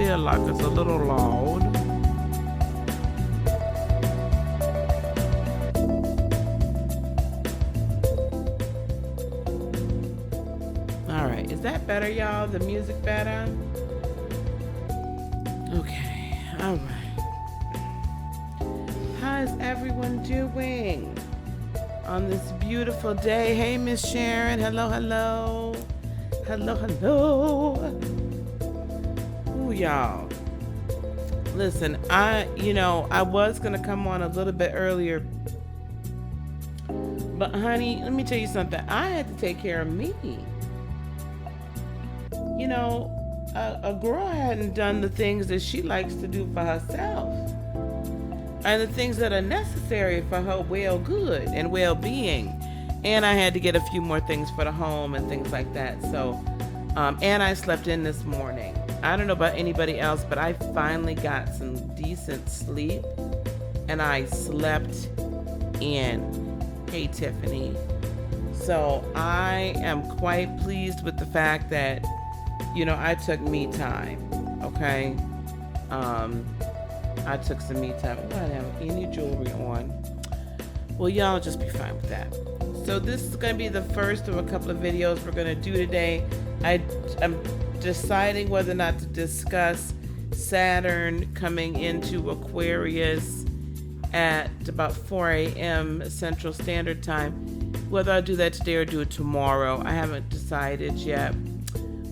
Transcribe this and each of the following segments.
feel like it's a little loud. All right, is that better, y'all? The music better? Okay, all right. How is everyone doing on this beautiful day? Hey, Miss Sharon. Hello, hello. Hello, hello. Ooh, y'all. Listen, I was going to come on a little bit earlier. But, honey, let me tell you something. I had to take care of me. You know, a girl hadn't done the things that she likes to do for herself. And the things that are necessary for her well-good and well-being. And I had to get a few more things for the home and things like that. So, and I slept in this morning. I don't know about anybody else, but I finally got some decent sleep. And I slept in. Hey, Tiffany. So I am quite pleased with the fact that, I took me time. Okay? I took some me time. I don't have any jewelry on. Well, y'all just be fine with that. So this is going to be the first of a couple of videos we're going to do today. I'm deciding whether or not to discuss Saturn coming into Aquarius at about 4 a.m. Central Standard Time. Whether I do that today or do it tomorrow, I haven't decided yet.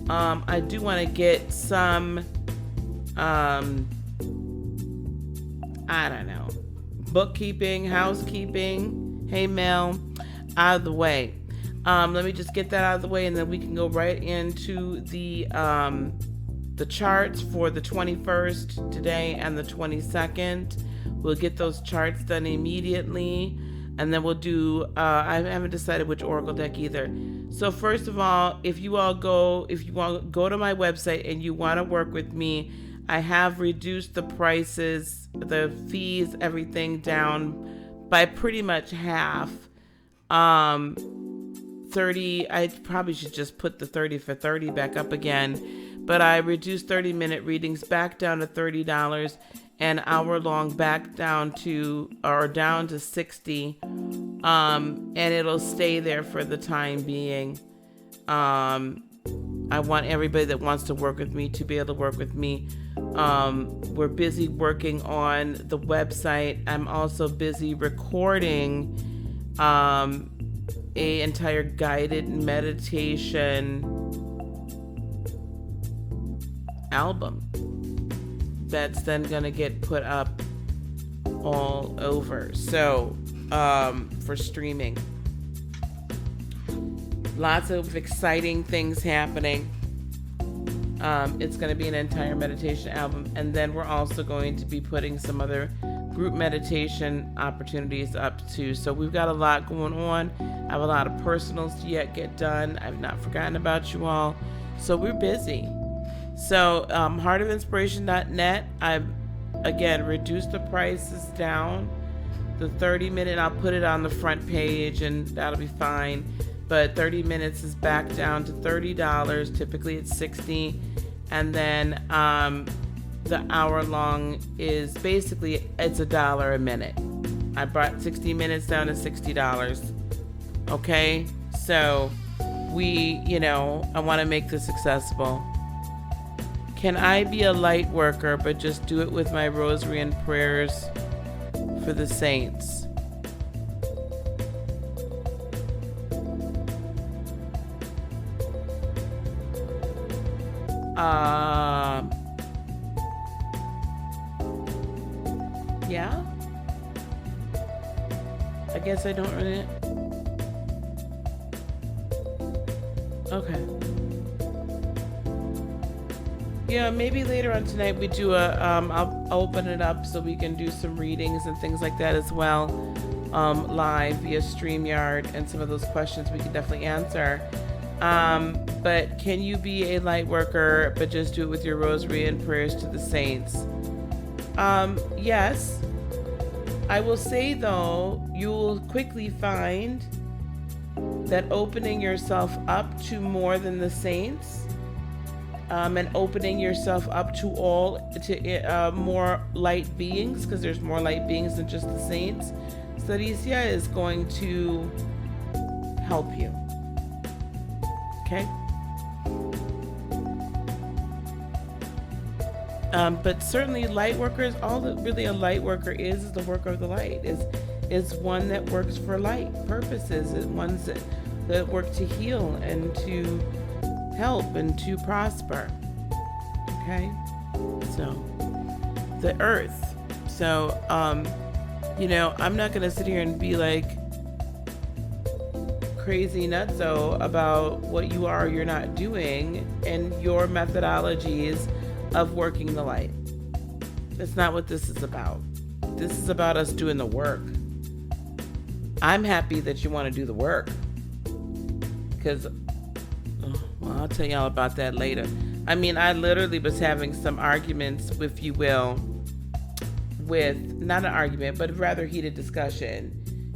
I do want to get some... I don't know, bookkeeping, housekeeping, hey Mel, out of the way. Let me just get that out of the way, and then we can go right into the charts for the 21st today and the 22nd. We'll get those charts done immediately, and then we'll do, I haven't decided which oracle deck either. So first of all, if you want to go to my website and you want to work with me, I have reduced the prices, the fees, everything down by pretty much half. 30, I probably should just put the 30 for 30 back up again, but I reduced 30-minute readings back down to $30 and hour-long back down to 60. And it'll stay there for the time being. I want everybody that wants to work with me to be able to work with me. We're busy working on the website. I'm also busy recording a entire guided meditation album that's then gonna get put up all over. So for streaming. Lots of exciting things happening. It's going to be an entire meditation album. And then we're also going to be putting some other group meditation opportunities up too. So we've got a lot going on. I have a lot of personals to yet get done. I've not forgotten about you all. So we're busy. So heartofinspiration.net, I've, again, reduced the prices down. The 30-minute, I'll put it on the front page and that'll be fine. But 30 minutes is back down to $30. Typically it's $60. And then the hour long is basically, it's $1 a minute. I brought 60 minutes down to $60. Okay? So I want to make this accessible. Can I be a light worker but just do it with my rosary and prayers for the saints? Yeah? I guess I don't really... Okay. Yeah, maybe later on tonight we do I'll open it up so we can do some readings and things like that as well, live via StreamYard, and some of those questions we can definitely answer. But can you be a light worker but just do it with your rosary and prayers to the saints? Yes. I will say though, you will quickly find that opening yourself up to more than the saints and opening yourself up to more light beings, because there's more light beings than just the saints. Saricia is going to help you. Okay? But certainly light workers, all that really a light worker is the worker of the light, is one that works for light purposes, and ones that work to heal and to help and to prosper. Okay? So the earth. So I'm not gonna sit here and be like crazy nutso about what you are or you're not doing and your methodologies of working the light. That's not what this is about. This is about us doing the work. I'm happy that you want to do the work, because I'll tell y'all about that later. I mean, I literally was having some arguments, if you will, with, not an argument, but rather heated discussion.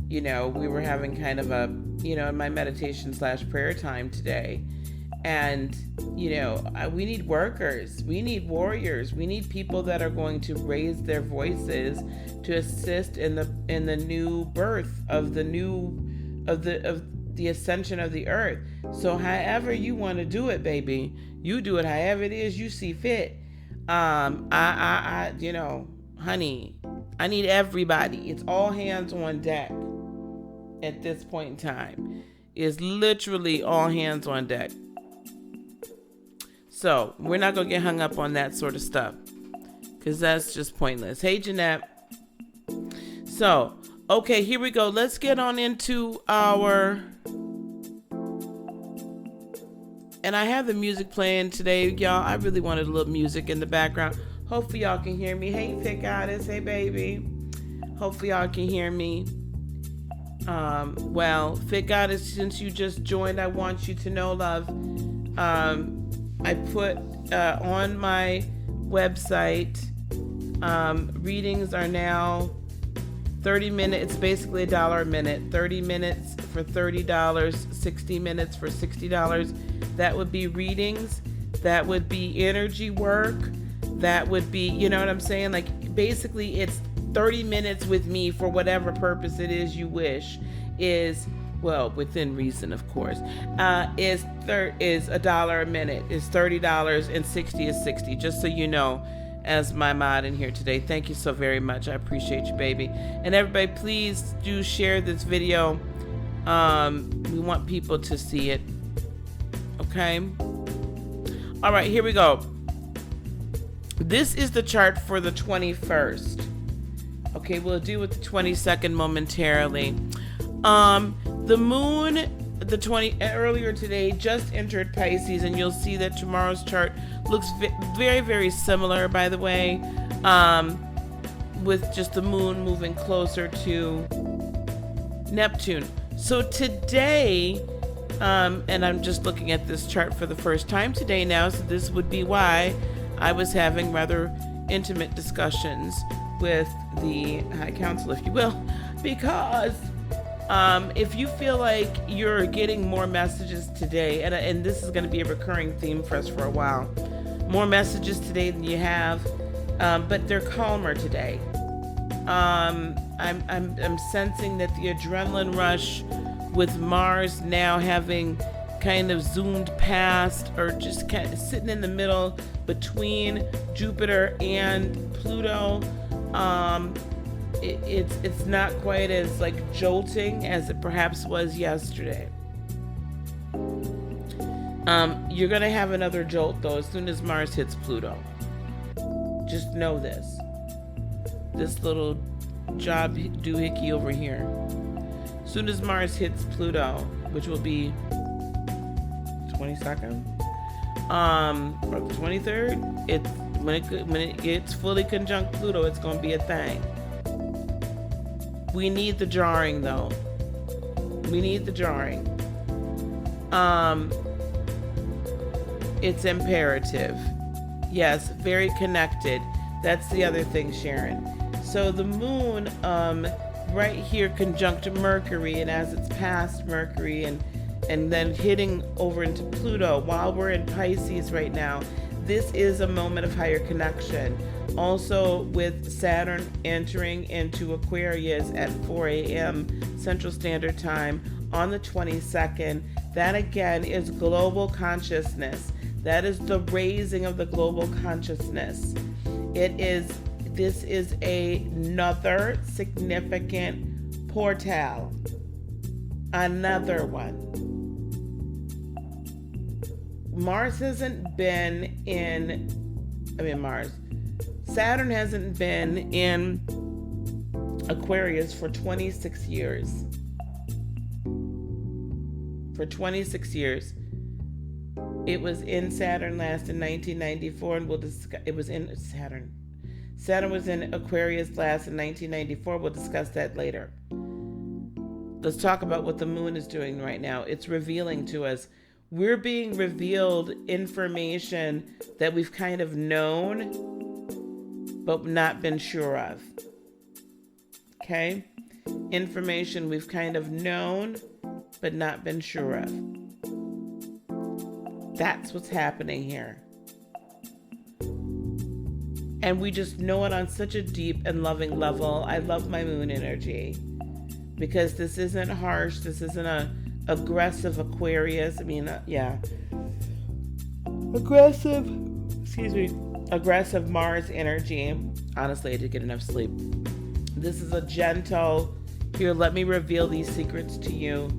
We were having kind of a, in my meditation / prayer time today. And, we need workers, we need warriors, we need people that are going to raise their voices to assist in the new birth of the ascension of the earth. So however you want to do it, baby, you do it however it is you see fit. Honey, I need everybody. It's all hands on deck at this point in time. It's literally all hands on deck. So we're not going to get hung up on that sort of stuff, because that's just pointless. Hey, Jeanette. So, okay, here we go. Let's get on into our... And I have the music playing today, y'all. I really wanted a little music in the background. Hopefully y'all can hear me. Hey, Pick Goddess. Hey, baby. Hopefully y'all can hear me. Well, Fit Goddess, since you just joined, I want you to know, love, I put on my website, readings are now 30 minutes. It's basically $1 a minute. 30 minutes for $30, 60 minutes for $60. That would be readings. That would be energy work. That would be, you know what I'm saying? Like, basically, it's 30 minutes with me for whatever purpose it is you wish. Well, within reason, of course, is $1 a minute, is $30, and 60 is 60, just so you know, as my mod in here today. Thank you so very much. I appreciate you, baby. And everybody, please do share this video. We want people to see it. Okay? All right, here we go. This is the chart for the 21st. Okay, we'll deal with the 22nd momentarily. The moon, earlier today, just entered Pisces, and you'll see that tomorrow's chart looks very, very similar, by the way, with just the moon moving closer to Neptune. So today, and I'm just looking at this chart for the first time today now, so this would be why I was having rather intimate discussions with the High Council, if you will, because if you feel like you're getting more messages today, and this is going to be a recurring theme for us for a while, more messages today than you have, but they're calmer today. I'm sensing that the adrenaline rush with Mars now having kind of zoomed past, or just kind of sitting in the middle between Jupiter and Pluto. It's not quite as like jolting as it perhaps was yesterday. You're gonna have another jolt though as soon as Mars hits Pluto. Just know this little job doohickey over here. As soon as Mars hits Pluto, which will be 22nd, or the 23rd, when it gets fully conjunct Pluto, it's gonna be a thing. We need the jarring though. We need the jarring. It's imperative. Yes, very connected. That's the other thing, Sharon. So the moon, right here conjunct Mercury, and as it's past Mercury and and then hitting over into Pluto while we're in Pisces right now. This is a moment of higher connection. Also, with Saturn entering into Aquarius at 4 a.m. Central Standard Time on the 22nd, that again is global consciousness. That is the raising of the global consciousness. This is another significant portal. Another one. Saturn hasn't been in Aquarius for 26 years. For 26 years. It was in Saturn last in 1994, and we'll discuss. It was in Saturn. Saturn was in Aquarius last in 1994. We'll discuss that later. Let's talk about what the moon is doing right now. It's revealing to us. We're being revealed information that we've kind of known, but not been sure of. Okay? Information we've kind of known, but not been sure of. That's what's happening here. And we just know it on such a deep and loving level. I love my moon energy because this isn't harsh. This isn't a aggressive Aquarius. Aggressive Mars energy. Honestly, I did get enough sleep. This is a gentle, here, let me reveal these secrets to you.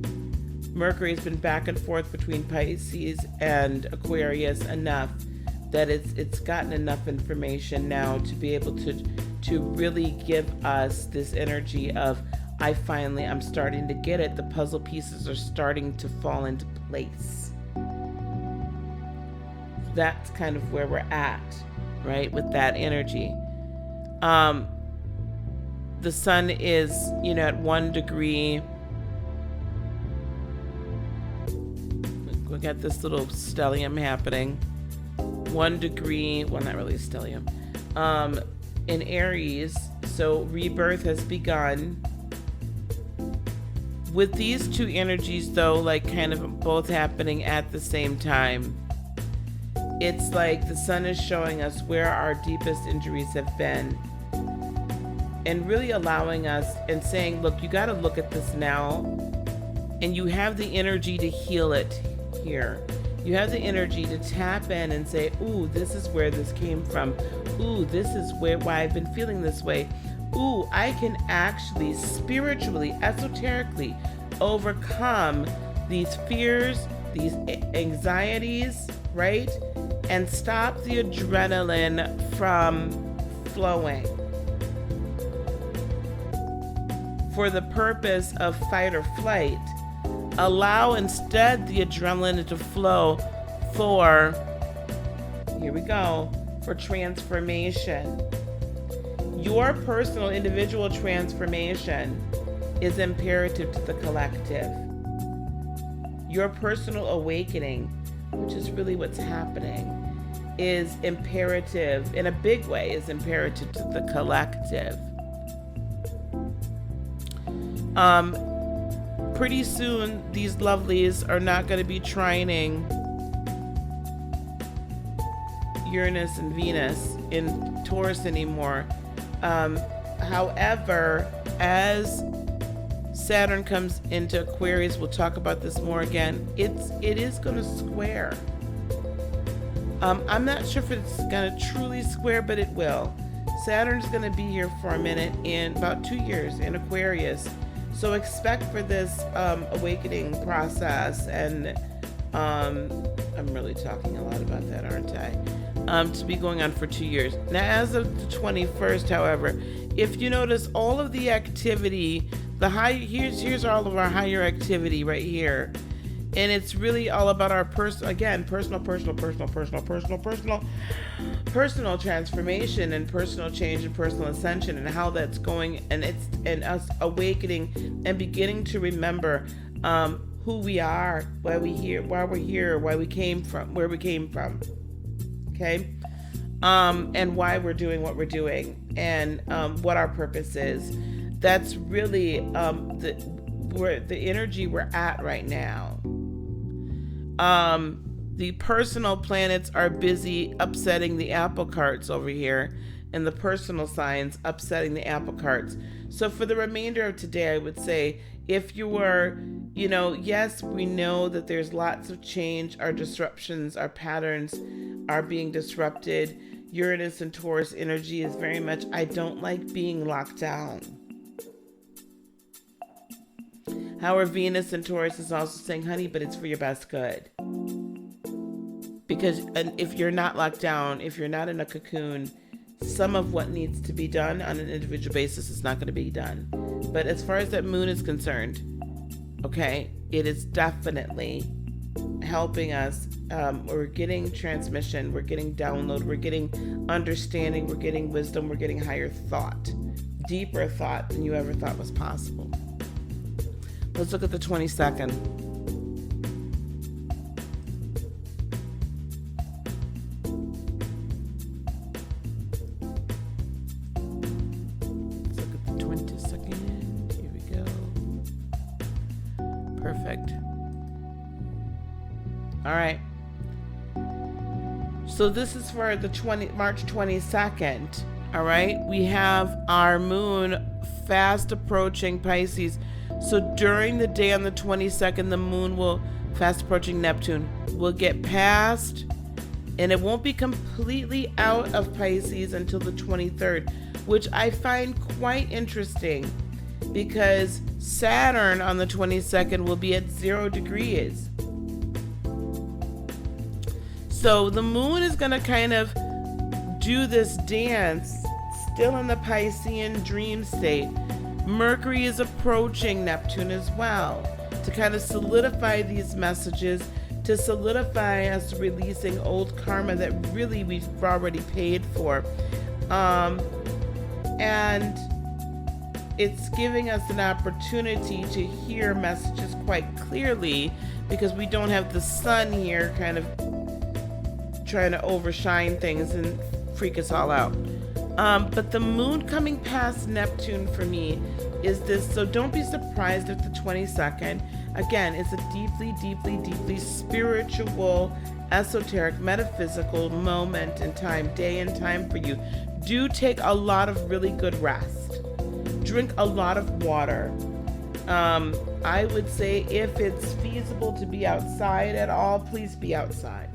Mercury's been back and forth between Pisces and Aquarius enough that it's gotten enough information now to be able to really give us this energy of, I'm starting to get it. The puzzle pieces are starting to fall into place. That's kind of where we're at, right? With that energy. The sun is, at 1 degree. We got this little stellium happening. 1 degree, well, not really a stellium, in Aries. So rebirth has begun. With these two energies, though, like kind of both happening at the same time, it's like the sun is showing us where our deepest injuries have been and really allowing us and saying, look, you got to look at this now, and you have the energy to heal it here. You have the energy to tap in and say, ooh, this is where this came from. Ooh, this is why I've been feeling this way. Ooh, I can actually spiritually, esoterically overcome these fears, these anxieties, right? And stop the adrenaline from flowing for the purpose of fight or flight. Allow instead the adrenaline to flow for, here we go, for transformation. Your personal individual transformation is imperative to the collective. Your personal awakening, which is really what's happening, is imperative, in a big way, is imperative to the collective. Pretty soon, these lovelies are not going to be trining Uranus and Venus in Taurus anymore. However, as Saturn comes into Aquarius, we'll talk about this more again, it is going to square. I'm not sure if it's going to truly square, but it will. Saturn's going to be here for a minute in about 2 years in Aquarius. So expect for this awakening process, and I'm really talking a lot about that, aren't I? To be going on for 2 years. Now, as of the 21st, however, if you notice all of the activity, here's all of our higher activity right here. And it's really all about our personal transformation and personal change and personal ascension, and how that's going, and us awakening and beginning to remember who we are, why we're here, where we came from. Okay? And why we're doing what we're doing, and what our purpose is. That's really the energy we're at right now. The personal planets are busy upsetting the apple carts over here, and the personal signs upsetting the apple carts. So for the remainder of today, I would say, if you were, yes, we know that there's lots of change. Our disruptions, our patterns are being disrupted. Uranus and Taurus energy is very much, I don't like being locked down. However, Venus and Taurus is also saying, honey, but it's for your best good. Because if you're not locked down, if you're not in a cocoon, some of what needs to be done on an individual basis is not going to be done. But as far as that moon is concerned, okay, it is definitely helping us. We're getting transmission, we're getting download, we're getting understanding, we're getting wisdom, we're getting higher thought, deeper thought than you ever thought was possible. Let's look at the 22nd. Perfect. All right. So this is for the March 22nd. All right. We have our moon fast approaching Pisces. So during the day on the 22nd, the moon will fast approaching Neptune will get past, and it won't be completely out of Pisces until the 23rd, which I find quite interesting, because Saturn on the 22nd will be at 0 degrees. So the moon is going to kind of do this dance, still in the Piscean dream state. Mercury is approaching Neptune as well, to kind of solidify these messages, to solidify us releasing old karma that really we've already paid for. And it's giving us an opportunity to hear messages quite clearly, because we don't have the sun here kind of trying to overshine things and freak us all out. But the moon coming past Neptune for me is this. So don't be surprised if the 22nd, again, it's a deeply, deeply, deeply spiritual, esoteric, metaphysical moment in time, day and time for you. Do take a lot of really good rest. Drink a lot of water. I would say if it's feasible to be outside at all, please be outside.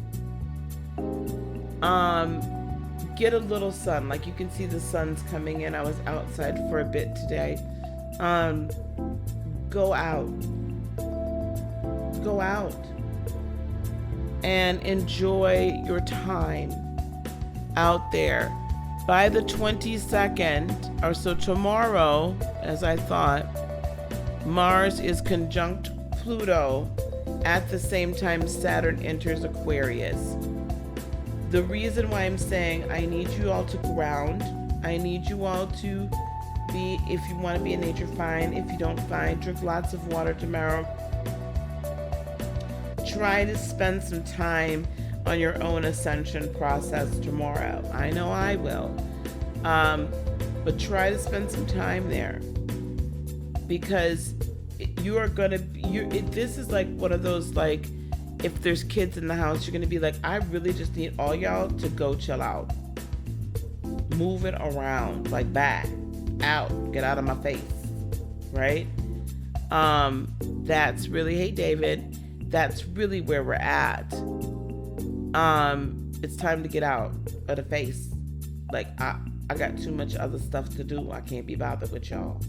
Get a little sun. Like, you can see the sun's coming in. I was outside for a bit today. Go out and enjoy your time out there. By the 22nd, or so tomorrow, as I thought, Mars is conjunct Pluto at the same time Saturn enters Aquarius. The reason why I'm saying I need you all to ground, I need you all to be, if you want to be in nature, fine. If you don't, fine. Drink lots of water tomorrow. Try to spend some time on your own ascension process tomorrow. I know I will. But try to spend some time there, because you are going to, this is like one of those, like, if there's kids in the house, you're going to be like, I really just need all y'all to go chill out. Move it around, like, back, out, get out of my face, right? That's really, hey David, that's really where we're at. It's time to get out of the face. Like, I got too much other stuff to do. I can't be bothered with y'all.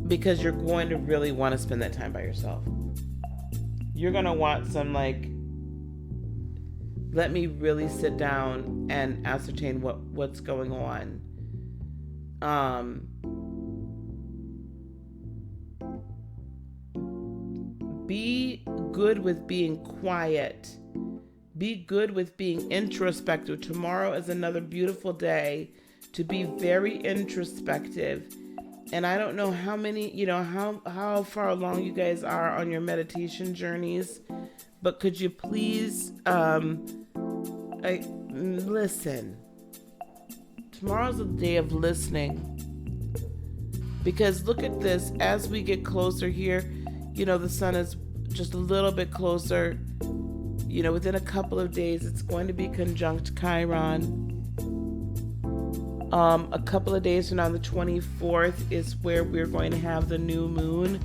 Because you're going to really want to spend that time by yourself. You're going to want some, like, let me really sit down and ascertain what's going on. Be good with being quiet. Be good with being introspective. Tomorrow is another beautiful day to be very introspective. And I don't know how many, how far along you guys are on your meditation journeys, but could you please listen? Tomorrow's a day of listening. Because look at this, as we get closer here, the sun is just a little bit closer. Within a couple of days, it's going to be conjunct Chiron. A couple of days from now, the 24th, is where we're going to have the new moon.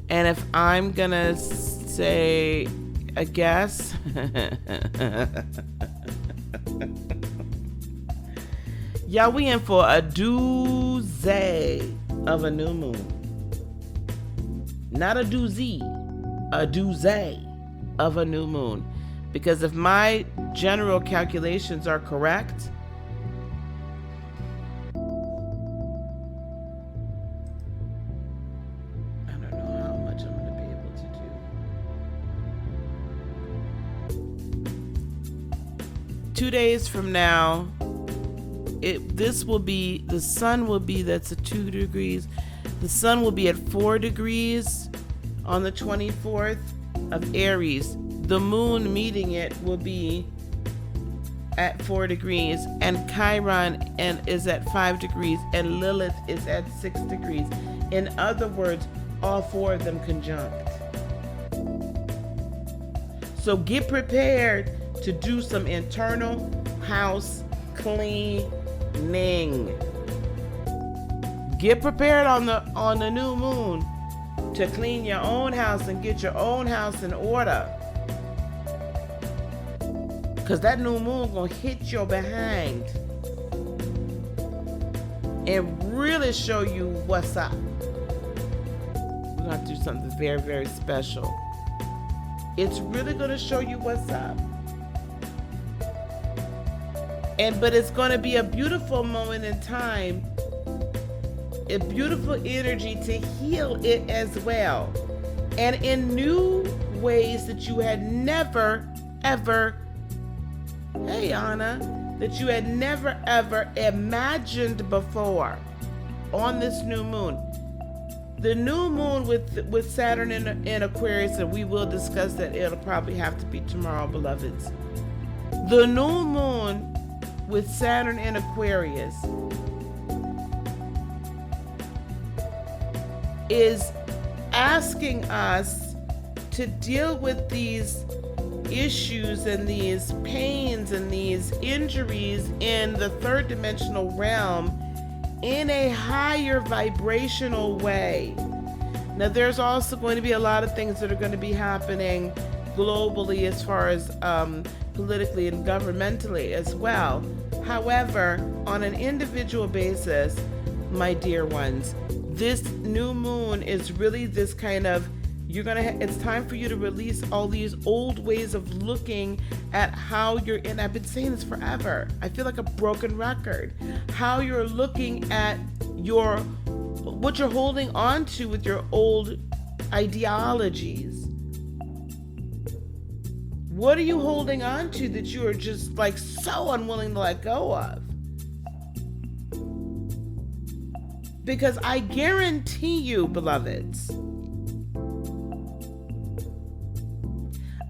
And if I'm going to say a guess, yeah, we in for a doozy of a new moon. Not a doozy, a doozy of a new moon. Because if my general calculations are correct, I don't know how much I'm going to be able to do. 2 days from now, the sun will be, that's at 2 degrees. The sun will be at 4 degrees on the 24th of Aries. The moon meeting it will be at 4 degrees, and Chiron is at 5 degrees, and Lilith is at 6 degrees. In other words, all 4 of them conjunct. So get prepared to do some internal house cleaning. Get prepared on the new moon to clean your own house and get your own house in order. Because that new moon gonna hit your behind and really show you what's up. We're gonna do something very, very special. It's really gonna show you what's up. But it's gonna be a beautiful moment in time, a beautiful energy to heal it as well. And in new ways that you had never, ever, hey Anna, that you had never, ever imagined before on this new moon. The new moon with Saturn in Aquarius, and we will discuss that. It'll probably have to be tomorrow, beloveds. The new moon with Saturn in Aquarius is asking us to deal with these issues and these pains and these injuries in the third dimensional realm in a higher vibrational way. Now, there's also going to be a lot of things that are going to be happening globally as far as politically and governmentally as well. However, on an individual basis, my dear ones, this new moon is really this kind of, it's time for you to release all these old ways of looking at how you're in. I've been saying this forever. I feel like a broken record. How you're looking at what you're holding on to with your old ideologies. What are you holding on to that you are just like so unwilling to let go of? Because I guarantee you, beloveds,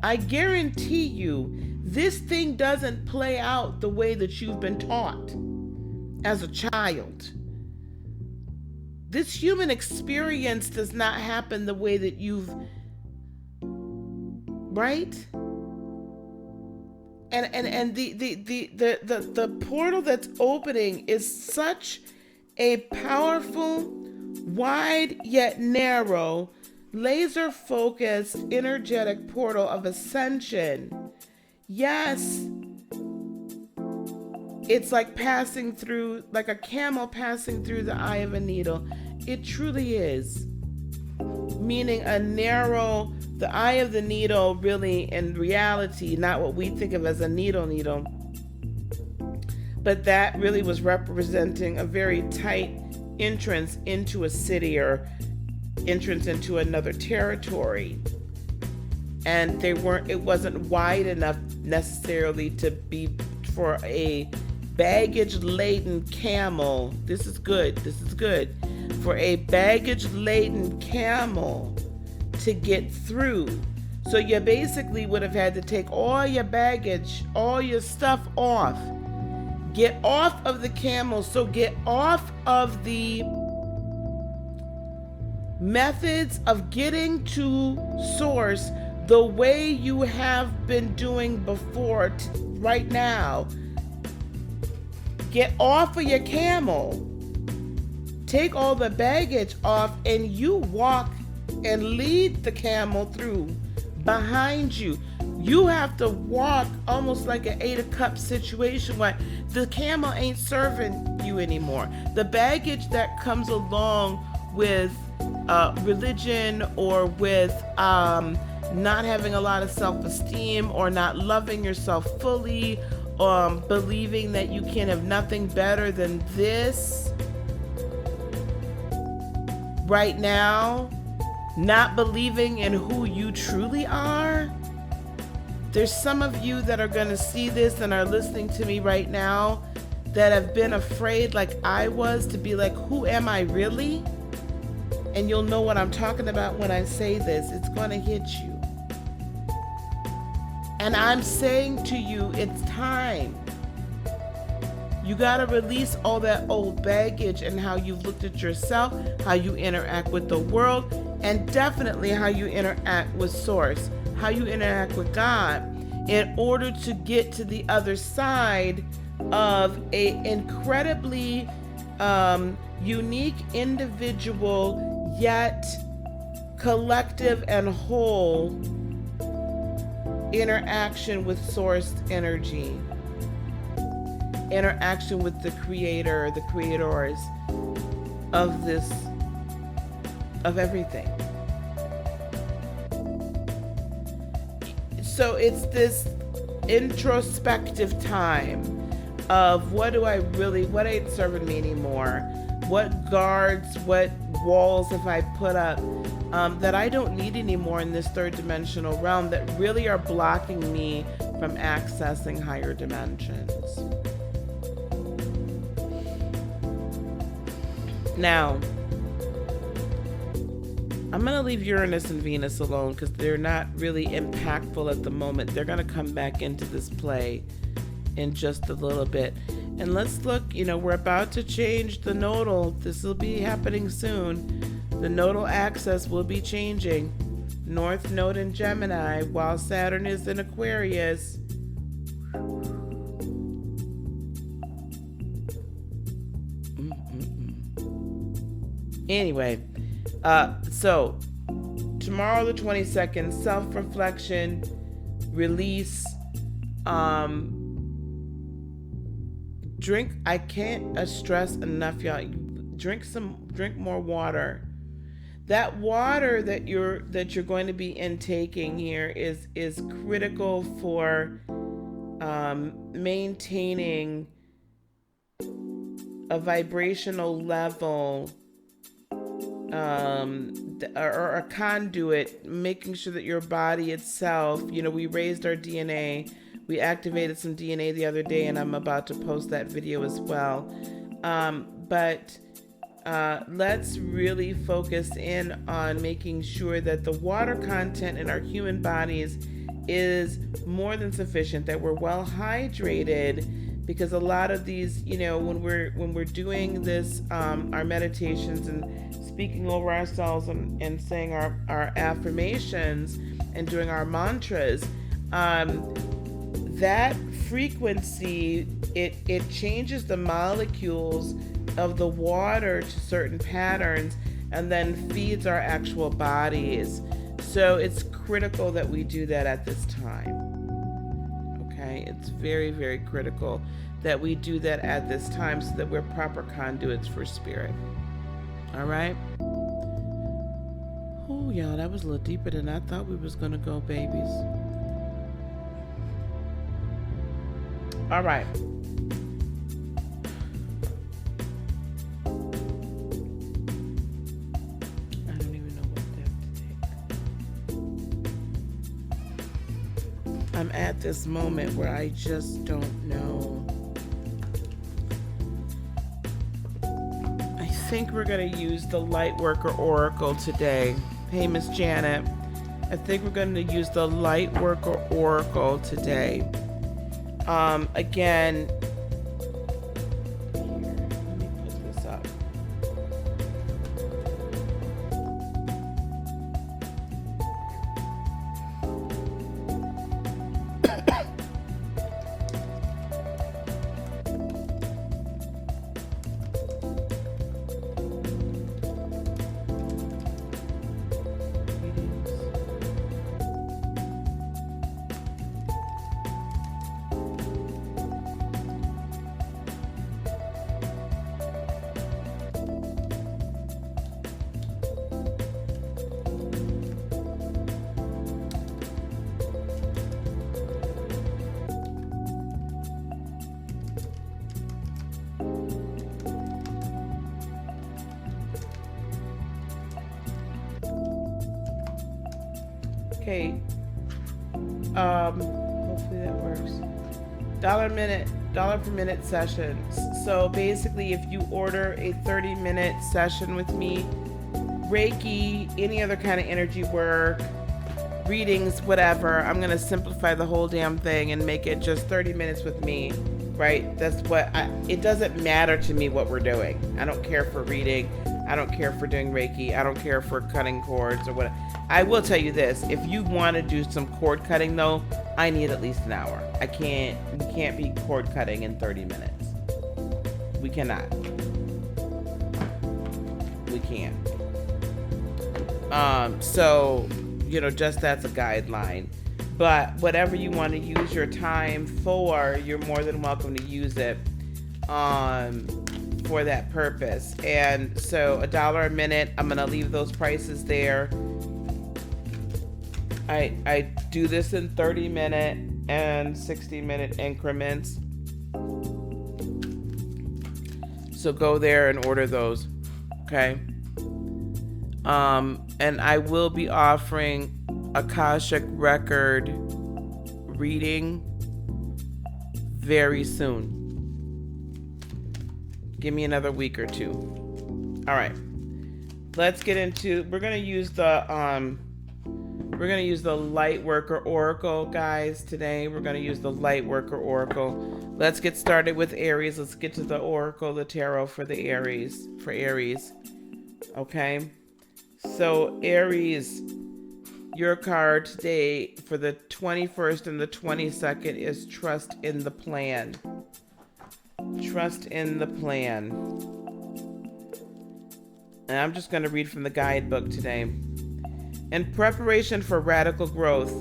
I guarantee you, this thing doesn't play out the way that you've been taught as a child. This human experience does not happen the way that you've, right? And the portal that's opening is such a powerful, wide yet narrow, laser focused, energetic portal of ascension. Yes, it's like passing through, like a camel passing through the eye of a needle. It truly is. Meaning the eye of the needle, really, in reality, not what we think of as a needle, but that really was representing a very tight entrance into a city or entrance into another territory. And it wasn't wide enough necessarily to be for a baggage-laden camel. This is good. For a baggage-laden camel to get through. So you basically would have had to take all your baggage, all your stuff off. Get off of the camel. So get off of the methods of getting to source the way you have been doing before right now. Get off of your camel. Take all the baggage off, and you walk and lead the camel through behind you. You have to walk almost like an 8 of Cups situation where the camel ain't serving you anymore. The baggage that comes along with religion, or with not having a lot of self-esteem, or not loving yourself fully, believing that you can have nothing better than this right now, not believing in who you truly are. There's some of you that are going to see this and are listening to me right now that have been afraid, like I was, to be like, who am I really? And you'll know what I'm talking about when I say this. It's going to hit you. And I'm saying to you, it's time. You got to release all that old baggage and how you've looked at yourself, how you interact with the world, and definitely how you interact with Source, how you interact with God, in order to get to the other side of a incredibly unique, individual, yet collective and whole interaction with Source energy, interaction with the creator, the creators of this, of everything. So it's this introspective time of what ain't serving me anymore? What guards, what walls have I put up that I don't need anymore in this third dimensional realm, that really are blocking me from accessing higher dimensions? Now, I'm going to leave Uranus and Venus alone because they're not really impactful at the moment. They're going to come back into this play in just a little bit. And let's look, we're about to change the nodal. This will be happening soon. The nodal axis will be changing. North Node in Gemini, while Saturn is in Aquarius. Anyway, so tomorrow the 22nd, self-reflection, release, drink. I can't stress enough, y'all. Drink more water. That water that you're going to be intaking here is critical for maintaining a vibrational level, or a conduit, making sure that your body itself, we raised our DNA. We activated some DNA the other day, and I'm about to post that video as well. But let's really focus in on making sure that the water content in our human bodies is more than sufficient, that we're well hydrated, because a lot of these, when we're doing this, our meditations and speaking over ourselves and saying our affirmations and doing our mantras, that frequency, it changes the molecules of the water to certain patterns and then feeds our actual bodies. So it's critical that we do that at this time. Okay, it's very, very critical that we do that at this time so that we're proper conduits for spirit. All right. Oh, y'all, that was a little deeper than I thought we was gonna go, babies. All right. I don't even know what step to take. I'm at this moment where I just don't know. I think we're going to use the Lightworker Oracle today. Hey, Miss Janet. I think we're going to use the Lightworker Oracle today. Again, here, let me put this up. okay. Hopefully that works. Dollar per minute sessions. So basically, if you order a 30-minute session with me, Reiki, any other kind of energy work, readings, whatever, I'm gonna simplify the whole damn thing and make it just 30 minutes with me, right? That's what it doesn't matter to me what we're doing. I don't care for reading. I don't care for doing Reiki. I don't care for cutting cords or what. I will tell you this: if you want to do some cord cutting, though, I need at least an hour. We can't be cord cutting in 30 minutes. We cannot. We can't. So, just that's a guideline. But whatever you want to use your time for, you're more than welcome to use it for that purpose. And so $1 a minute, I'm going to leave those prices there. I do this in 30-minute and 60-minute increments. So go there and order those. Okay. And I will be offering Akashic record reading very soon. Give me another week or two. All right. Let's get into, we're going to use the Lightworker Oracle, guys, today. We're going to use the Lightworker Oracle. Let's get started with Aries. Let's get to the Oracle, the Tarot for the Aries, for Aries. Okay. So Aries, your card today for the 21st and the 22nd is Trust in the Plan. Trust in the Plan. And I'm just going to read from the guidebook today. In preparation for radical growth,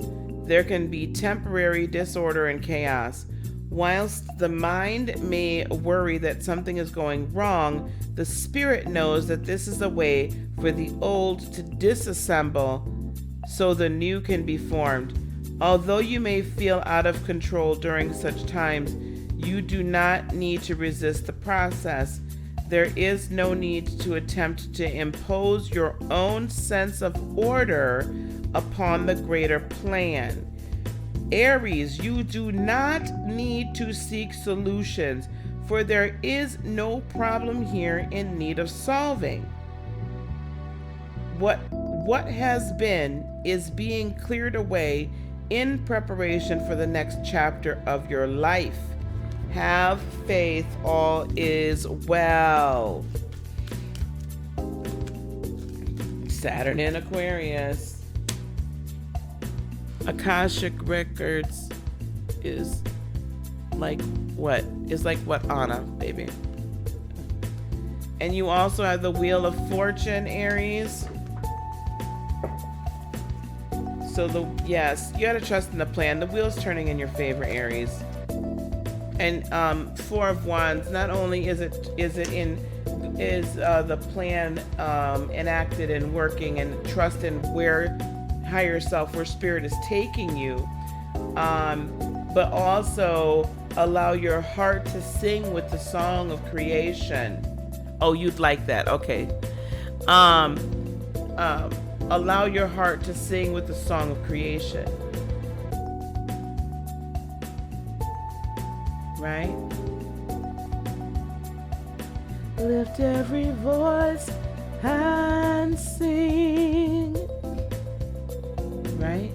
there can be temporary disorder and chaos. Whilst the mind may worry that something is going wrong, the spirit knows that this is a way for the old to disassemble so the new can be formed. Although you may feel out of control during such times, you do not need to resist the process. There is no need to attempt to impose your own sense of order upon the greater plan. Aries, you do not need to seek solutions, for there is no problem here in need of solving. What has been is being cleared away in preparation for the next chapter of your life. Have faith, all is well. Saturn in Aquarius. Akashic records is like what? Is like what, Anna, baby? And you also have the Wheel of Fortune, Aries. So yes, you gotta trust in the plan. The wheel's turning in your favor, Aries. And Four of Wands. Not only is the plan enacted and working, and trust in where higher self, where spirit is taking you, but also allow your heart to sing with the song of creation. Oh, you'd like that. Okay. Allow your heart to sing with the song of creation. Right? Lift every voice and sing. Right?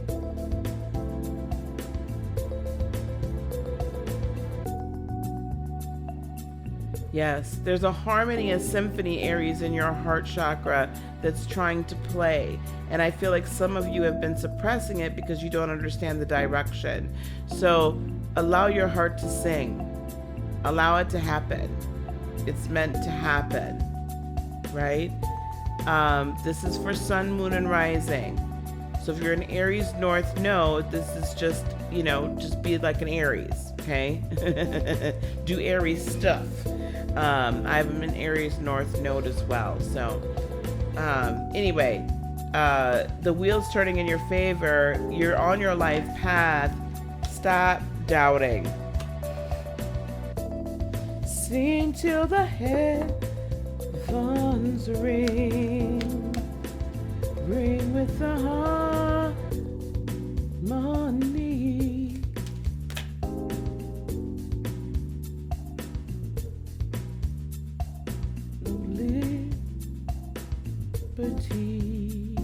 Yes, there's a harmony, a symphony, Aries, in your heart chakra that's trying to play. And I feel like some of you have been suppressing it because you don't understand the direction. So allow your heart to sing. Allow it to happen. It's meant to happen, right? This is for sun, moon, and rising. So if you're an Aries North node, this is just, just be like an Aries, okay? Do Aries stuff. I'm an Aries North node as well. So anyway, the wheel's turning in your favor. You're on your life path. Stop doubting. Sing till the heavens ring. Ring with the Money. Liberty.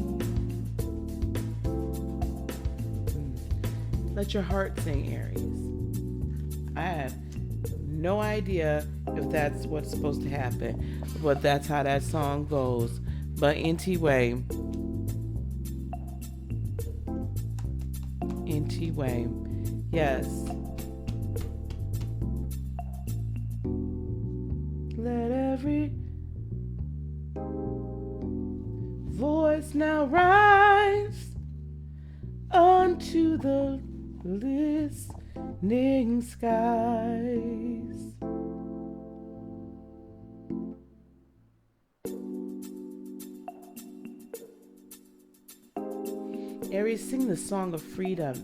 Let your heart sing, Aries. I have no idea if that's what's supposed to happen, but that's how that song goes. But anyway, yes. Let every voice now rise unto the listening skies. Aries, sing the song of freedom.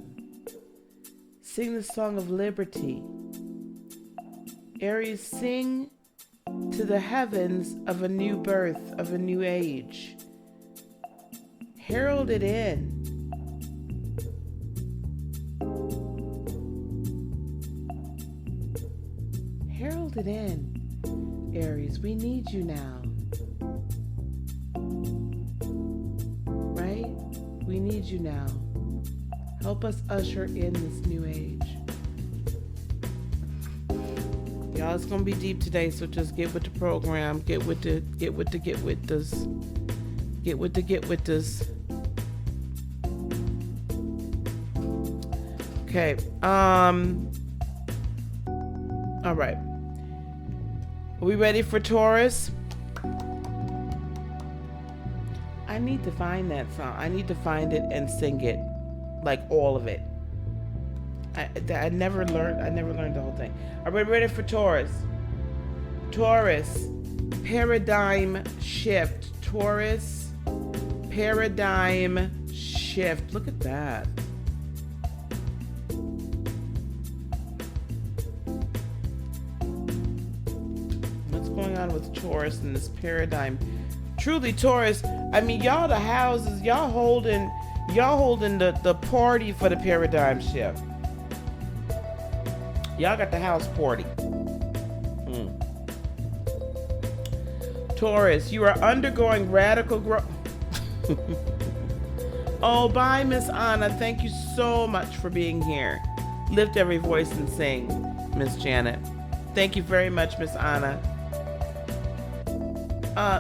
Sing the song of liberty. Aries, sing to the heavens of a new birth, of a new age. Herald it in. Herald it in, Aries. We need you now. Right? We need you now. Help us usher in this new age. Y'all, it's gonna be deep today, so just get with the program. Get with this. Okay. All right. Are we ready for Taurus? I need to find that song. I need to find it and sing it, like all of it. I never learned the whole thing. Are we ready for Taurus? Taurus, paradigm shift. Taurus, paradigm shift. Look at that. What's going on with Taurus and this paradigm? Truly, Taurus, I mean, y'all the houses, y'all holding the party for the paradigm shift. Y'all got the house party. Taurus, you are undergoing radical growth. Oh, bye, Miss Anna. Thank you so much for being here. Lift every voice and sing, Miss Janet. Thank you very much, Miss Anna.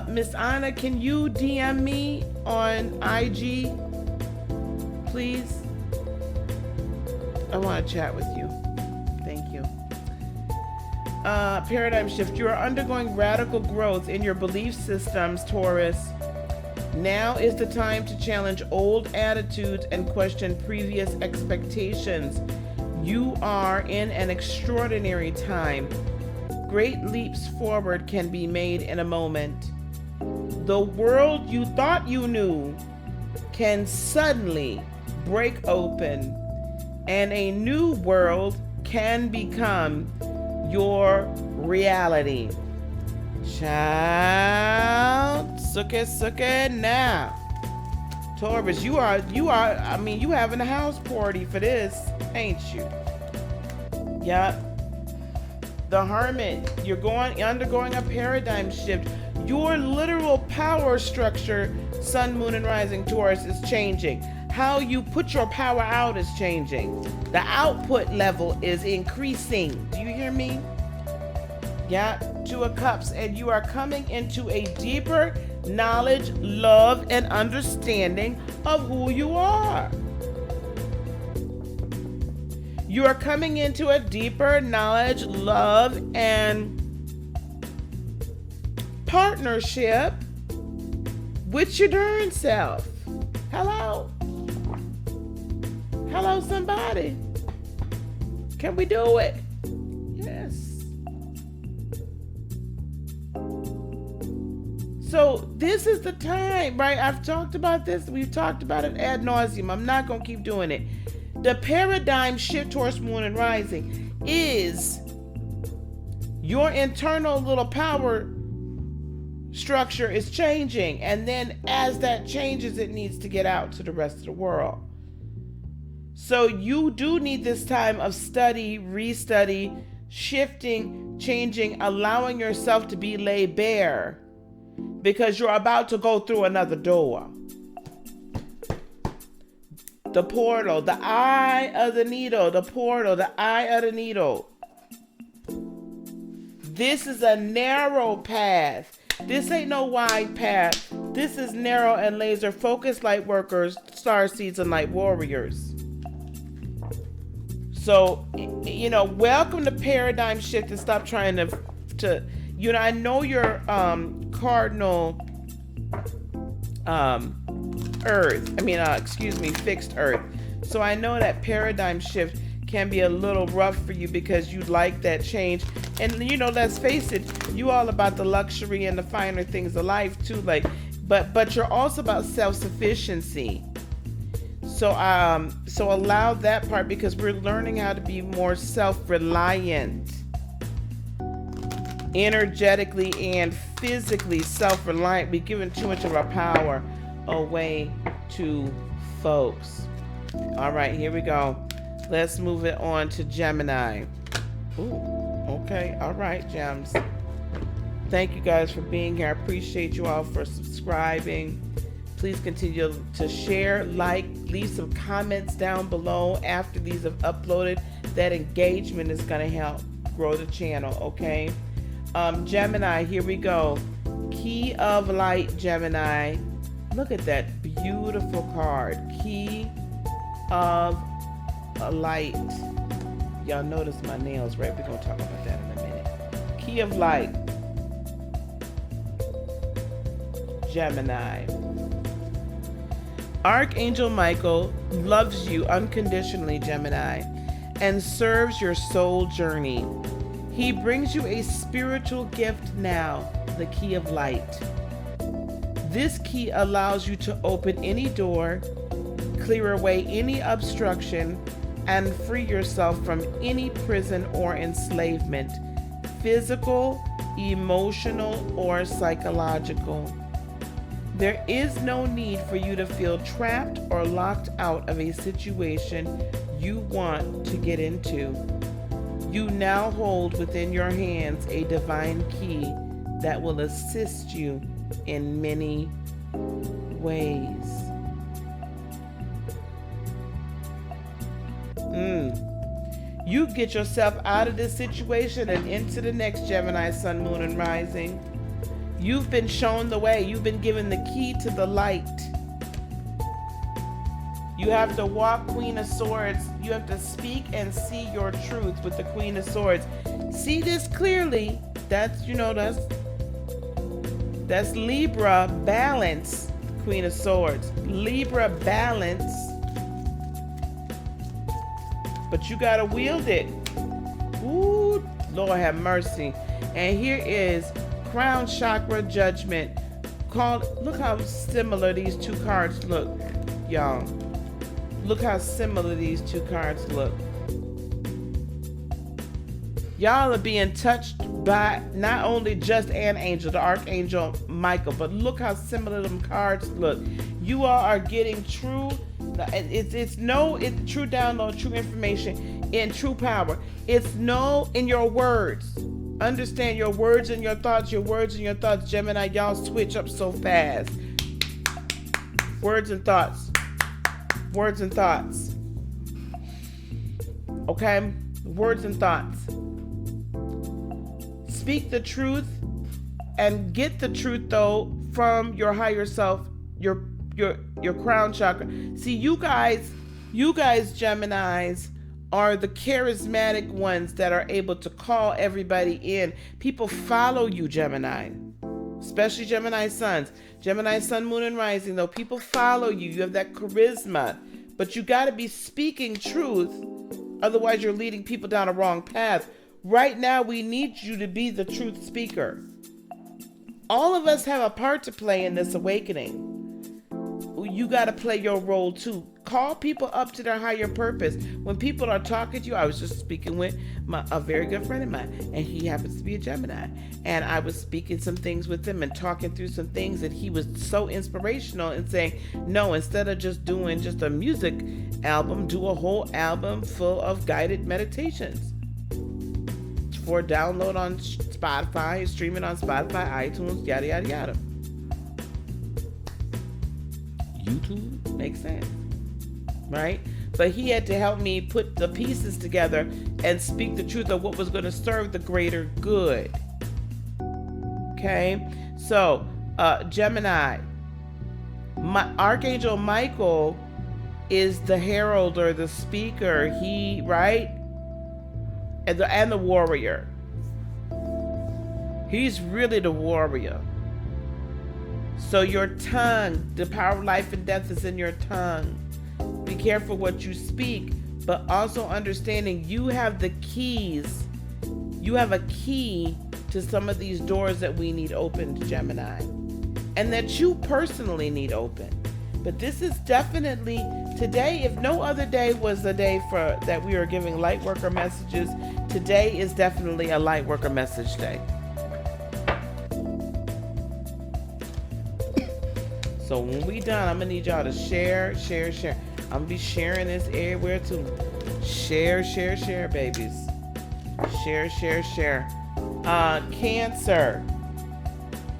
Miss Anna, can you DM me on IG, please? I want to chat with you. Thank you. Paradigm shift. You are undergoing radical growth in your belief systems, Taurus. Now is the time to challenge old attitudes and question previous expectations. You are in an extraordinary time. Great leaps forward can be made in a moment. The world you thought you knew can suddenly break open, and a new world can become your reality. Child, suck it now. Taurus, you having a house party for this, ain't you? Yeah. The Hermit, you're undergoing a paradigm shift. Your literal power structure, Sun, Moon, and Rising, Taurus, is changing. How you put your power out is changing. The output level is increasing. Do you hear me? Yeah, Two of Cups, and you are coming into a deeper knowledge, love, and understanding of who you are. You are coming into a deeper knowledge, love, and partnership with your darn self. Hello? Hello, somebody? Can we do it? Yes. So this is the time, right? I've talked about this. We've talked about it ad nauseum. I'm not going to keep doing it. The paradigm shift towards Moon and Rising is your internal little power structure is changing. And then as that changes, it needs to get out to the rest of the world. So you do need this time of study, restudy, shifting, changing, allowing yourself to be laid bare, because you're about to go through another door. The portal, the eye of the needle, the portal, the eye of the needle. This is a narrow path. This ain't no wide path. This is narrow and laser focused light workers, star seeds, and light warriors. So, welcome to paradigm shift, and stop trying to I know your cardinal fixed earth. So I know that paradigm shift can be a little rough for you because you like that change. And let's face it, you all about the luxury and the finer things of life too. But you're also about self-sufficiency. So allow that part, because we're learning how to be more self-reliant, energetically and physically self-reliant. We've given too much of our power away to folks. All right, here we go. Let's move it on to Gemini. Ooh, okay. All right, Gems. Thank you guys for being here. I appreciate you all for subscribing. Please continue to share, leave some comments down below after these have uploaded. That engagement is going to help grow the channel, okay? Gemini, here we go. Key of Light, Gemini. Look at that beautiful card. Key of Light. Y'all notice my nails, right? We're going to talk about that in a minute. Key of Light. Gemini. Archangel Michael loves you unconditionally, Gemini, and serves your soul journey. He brings you a spiritual gift now, the Key of Light. This key allows you to open any door, clear away any obstruction, and free yourself from any prison or enslavement, physical, emotional, or psychological. There is no need for you to feel trapped or locked out of a situation you want to get into. You now hold within your hands a divine key that will assist you in many ways. You get yourself out of this situation and into the next, Gemini, Sun, Moon, and Rising. You've been shown the way. You've been given the key to the light. You have to walk Queen of Swords. You have to speak and see your truth with the Queen of Swords. See this clearly. That's Libra balance, Queen of Swords. Libra balance. But you got to wield it. Ooh, Lord have mercy. And here is Crown Chakra Judgment. Look how similar these two cards look, y'all. Look how similar these two cards look. Y'all are being touched by not only just an angel, the Archangel Michael, but look how similar them cards look. You all are getting true. It's true download, true information, and true power. It's in your words. Understand your words and your thoughts. Your words and your thoughts, Gemini. Y'all switch up so fast. Words and thoughts. Words and thoughts. Okay? Words and thoughts. Speak the truth and get the truth, though, from your higher self, your crown chakra. See, you guys, Geminis, are the charismatic ones that are able to call everybody in. People follow you, Gemini, especially Gemini Suns. Gemini Sun, Moon, and Rising, though, people follow you. You have that charisma, but you got to be speaking truth. Otherwise, you're leading people down a wrong path. Right now, we need you to be the truth speaker. All of us have a part to play in this awakening. You got to play your role too. call people up to their higher purpose. When people are talking to you, I was just speaking with a very good friend of mine, and he happens to be a Gemini. And I was speaking some things with him and talking through some things, and he was so inspirational and saying, no, instead of just doing just a music album, do a whole album full of guided meditations for download on Spotify, streaming on Spotify, iTunes, yada, yada, yada. YouTube makes sense, right? But he had to help me put the pieces together and speak the truth of what was going to serve the greater good. Okay, so Gemini, Archangel Michael is the herald or the speaker. He, right, and the warrior. He's really the warrior. So your tongue, the power of life and death is in your tongue. Be careful what you speak, but also understanding you have the keys. You have a key to some of these doors that we need opened, Gemini, and that you personally need open. But this is definitely today. If no other day was the day for that we are giving Lightworker messages, today is definitely a Lightworker message day. So when we done, I'm gonna need y'all to share. I'm gonna be sharing this everywhere too. Share, babies. Share. Cancer.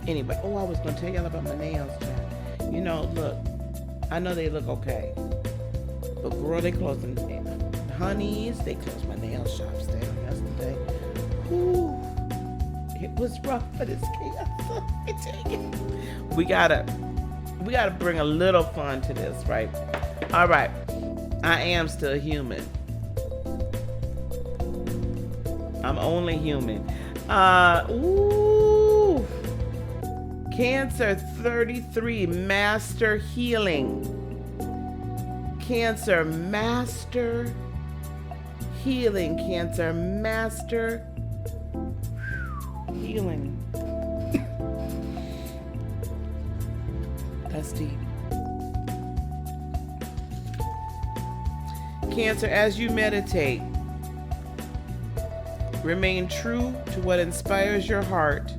Anyway, I was gonna tell y'all about my nails, child. You know, look, I know they look okay, but girl, they closed honeys. They closed my nail shops down yesterday. Whew, it was rough for this cancer. I tell you, we gotta bring a little fun to this, right? All right, I am still human. I'm only human. Cancer 33, master healing. Cancer, master healing. Cancer, master healing. That's deep. Cancer, as you meditate, remain true to what inspires your heart.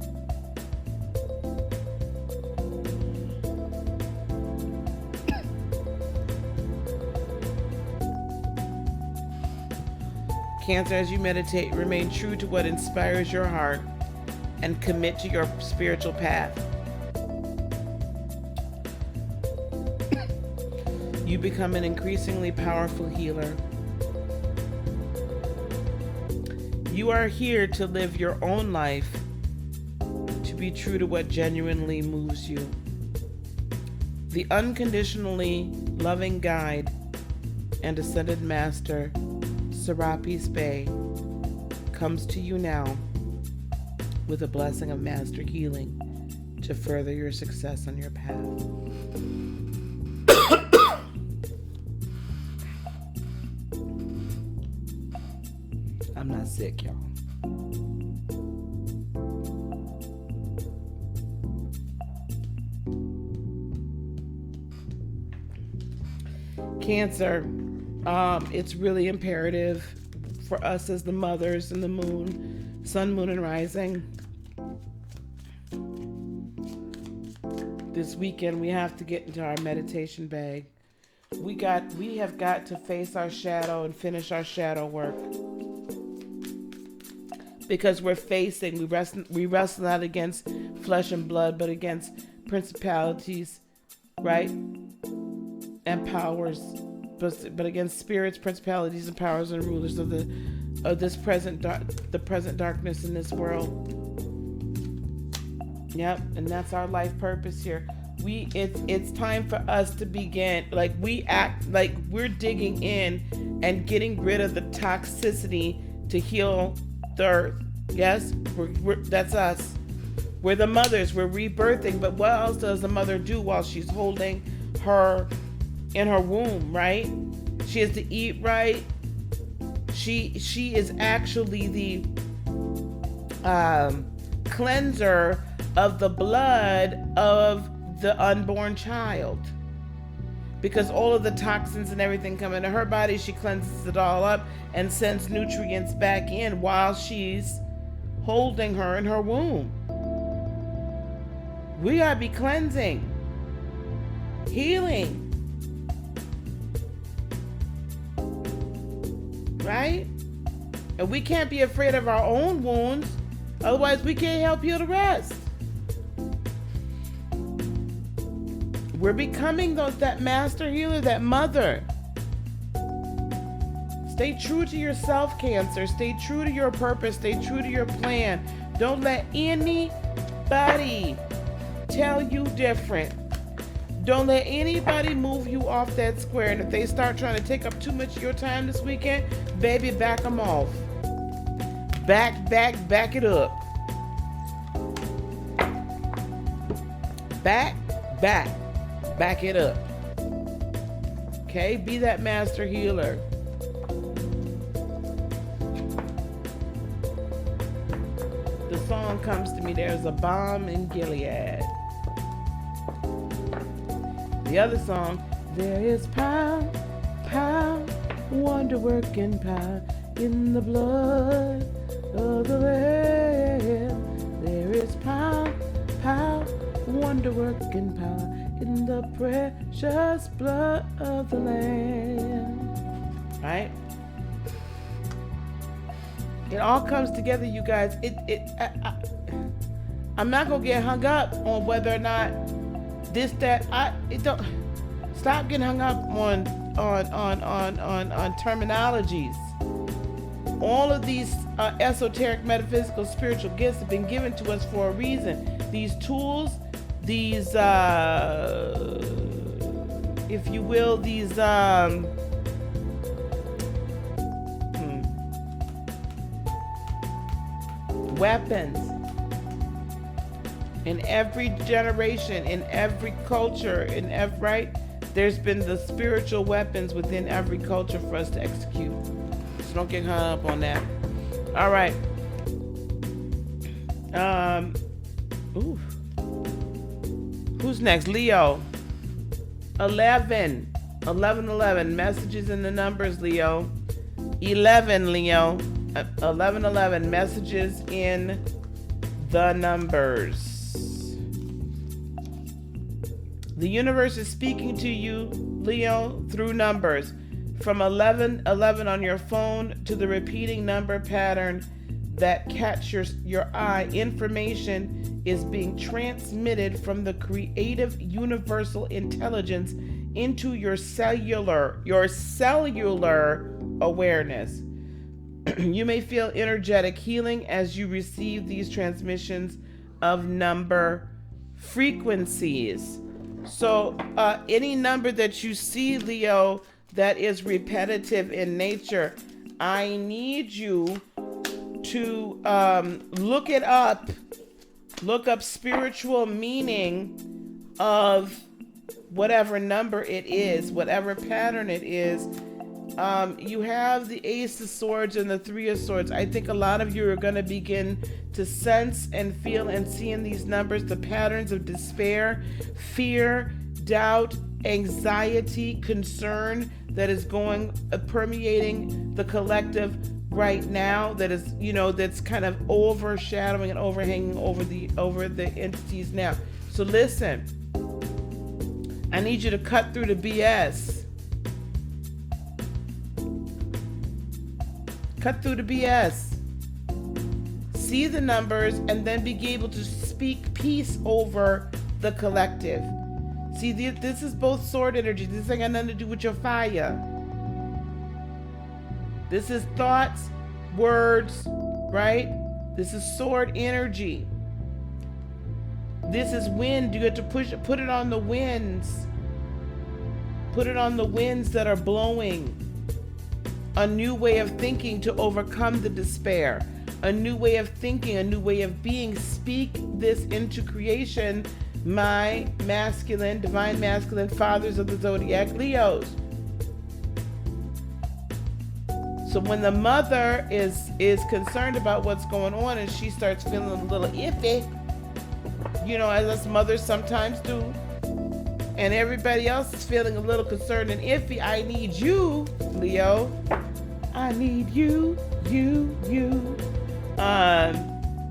Cancer, as you meditate, remain true to what inspires your heart and commit to your spiritual path. You become an increasingly powerful healer. You are here to live your own life, to be true to what genuinely moves you. The unconditionally loving guide and ascended master, Serapis Bey, comes to you now with a blessing of master healing to further your success on your path. I'm not sick, y'all. Cancer, it's really imperative for us as the mothers and the moon, sun, moon, and rising. This weekend, we have to get into our meditation bag. We have got to face our shadow and finish our shadow work. Because we wrestle not against flesh and blood, but against principalities, right? And powers, but against spirits, principalities, and powers and rulers of the present darkness in this world. Yep, and that's our life purpose here. It's time for us to begin, we act like we're digging in and getting rid of the toxicity to heal the earth. Yes, that's us. We're the mothers. We're rebirthing. But what else does the mother do while she's holding her in her womb, right? She has to eat right. She is actually the cleanser of the blood of the unborn child. because all of the toxins and everything come into her body. She cleanses it all up and sends nutrients back in while she's holding her in her womb. We gotta be cleansing, healing, right? And we can't be afraid of our own wounds, otherwise we can't help heal the rest. We're becoming that master healer, that mother. Stay true to yourself, Cancer. Stay true to your purpose. Stay true to your plan. Don't let anybody tell you different. Don't let anybody move you off that square. And if they start trying to take up too much of your time this weekend, baby, back them off. Back it up. Back it up. Okay? Be that master healer. The song comes to me, there's a balm in Gilead. The other song, there is power, wonder-working power in the blood of the Lamb. There is power, wonder-working power in the precious blood of the Lamb. Right? It all comes together, you guys. I'm not gonna get hung up on whether or not this, that. Stop getting hung up on terminologies. All of these esoteric, metaphysical, spiritual gifts have been given to us for a reason. These tools, these, if you will, these weapons in every generation, in every culture, right? There's been the spiritual weapons within every culture for us to execute. So don't get hung up on that. All right. Who's next? Leo. 11. Messages in the numbers, Leo. 11, Leo. 11. Messages in the numbers. The universe is speaking to you, Leo, through numbers. From 11 on your phone to the repeating number pattern that catch your eye. Information is being transmitted from the creative universal intelligence into your cellular awareness. You may feel energetic healing as you receive these transmissions of number frequencies. So any number that you see, Leo, that is repetitive in nature, I need you to look it up. Look up spiritual meaning of whatever number it is, whatever pattern it is. You have the Ace of Swords and the Three of Swords. I think a lot of you are going to begin to sense and feel and see in these numbers the patterns of despair, fear, doubt, anxiety, concern that is permeating the collective right now, that is, that's kind of overshadowing and overhanging over the entities now. So listen, I need you to cut through the BS. Cut through the BS. See the numbers and then be able to speak peace over the collective. See, this is both sword energy. This ain't got nothing to do with your fire. This is thoughts, words, right? This is sword energy. This is wind. You have to put it on the winds. Put it on the winds that are blowing. A new way of thinking to overcome the despair. A new way of thinking, a new way of being. Speak this into creation, my masculine, divine masculine fathers of the zodiac, Leos. So when the mother is concerned about what's going on and she starts feeling a little iffy, as us mothers sometimes do, and everybody else is feeling a little concerned and iffy, I need you, Leo. I need you.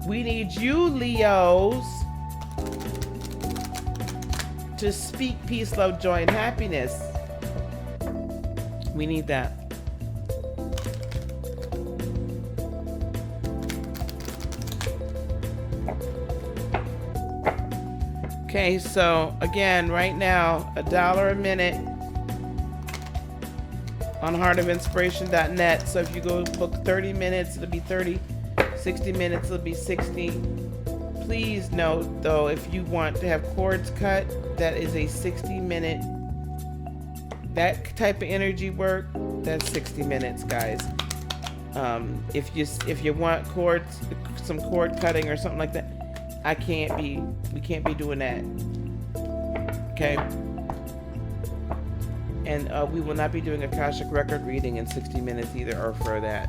We need you, Leos, to speak peace, love, joy, and happiness. We need that. Okay, so again, right now, $1 a minute on heartofinspiration.net. So if you go book 30 minutes, it'll be 30. 60 minutes, it'll be 60. Please note, though, if you want to have cords cut, that is a 60-minute. That type of energy work, that's 60 minutes, guys. If you want cords, some cord cutting or something like that, we can't be doing that. Okay. And we will not be doing Akashic record reading in 60 minutes either, or for that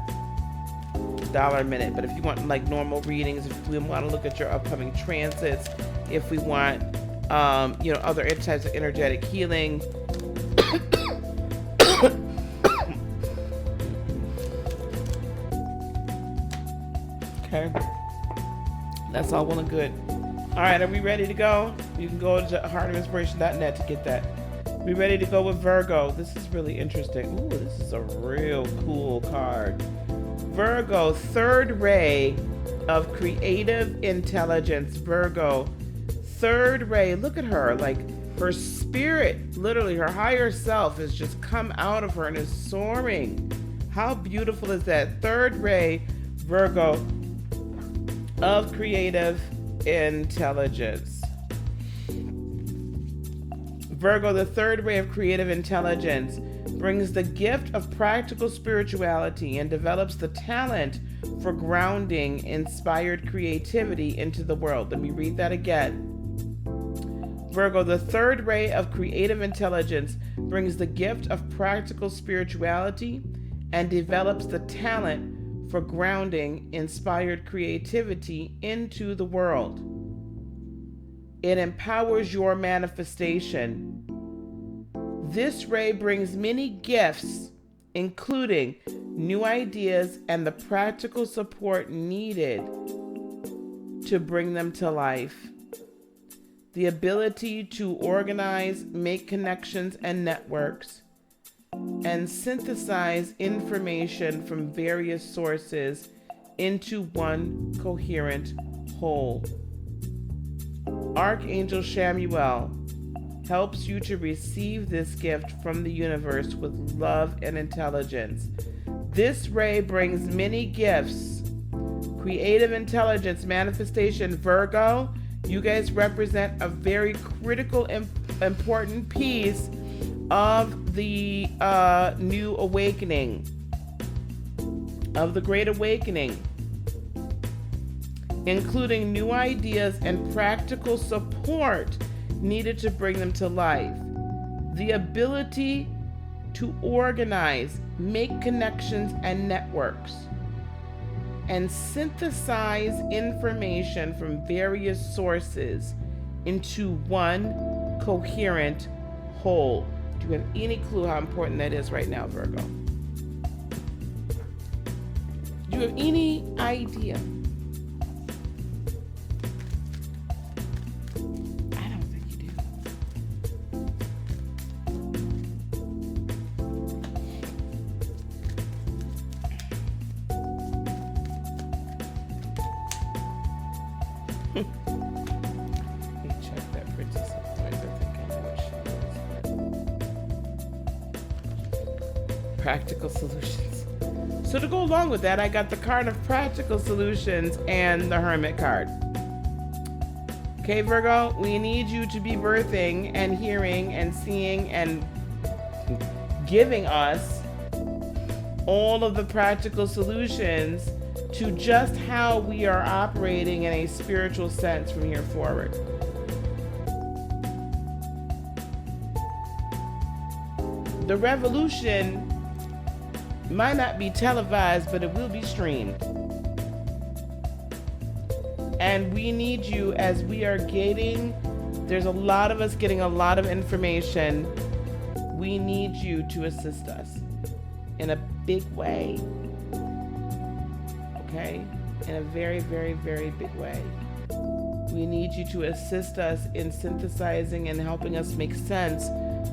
$1 a minute. But if you want like normal readings, if we want to look at your upcoming transits, if we want other types of energetic healing, okay, that's all well and good. All right, are we ready to go? You can go to heartofinspiration.net to get that. We ready to go with Virgo. This is really interesting. Ooh, this is a real cool card. Virgo, third ray of creative intelligence. Virgo, third ray. Look at her. Like, her spirit, literally her higher self, has just come out of her and is soaring. How beautiful is that? Third ray, Virgo, of creative intelligence. Virgo, the third ray of creative intelligence, brings the gift of practical spirituality and develops the talent for grounding inspired creativity into the world. Let me read that again. Virgo, the third ray of creative intelligence, brings the gift of practical spirituality and develops the talent for grounding inspired creativity into the world. It empowers your manifestation. This ray brings many gifts, including new ideas and the practical support needed to bring them to life. The ability to organize, make connections and networks, and synthesize information from various sources into one coherent whole. Archangel Chamuel helps you to receive this gift from the universe with love and intelligence. This ray brings many gifts. Creative intelligence manifestation. Virgo, you guys represent a very critical, important piece of the new awakening, of the Great Awakening, including new ideas and practical support needed to bring them to life. The ability to organize, make connections and networks, and synthesize information from various sources into one coherent whole. Do you have any clue how important that is right now, Virgo? Do you have any idea? I don't think you do. Let me check that princess of coins. I think I know what she is. Practical solutions. So to go along with that, I got the card of practical solutions and the Hermit card. Okay, Virgo, we need you to be birthing and hearing and seeing and giving us all of the practical solutions to just how we are operating in a spiritual sense from here forward. The revolution might not be televised, but it will be streamed. And we need you, as we are getting There's a lot of us getting a lot of information. We need you to assist us in a big way. Okay? In a very, very, very big way. We need you to assist us in synthesizing and helping us make sense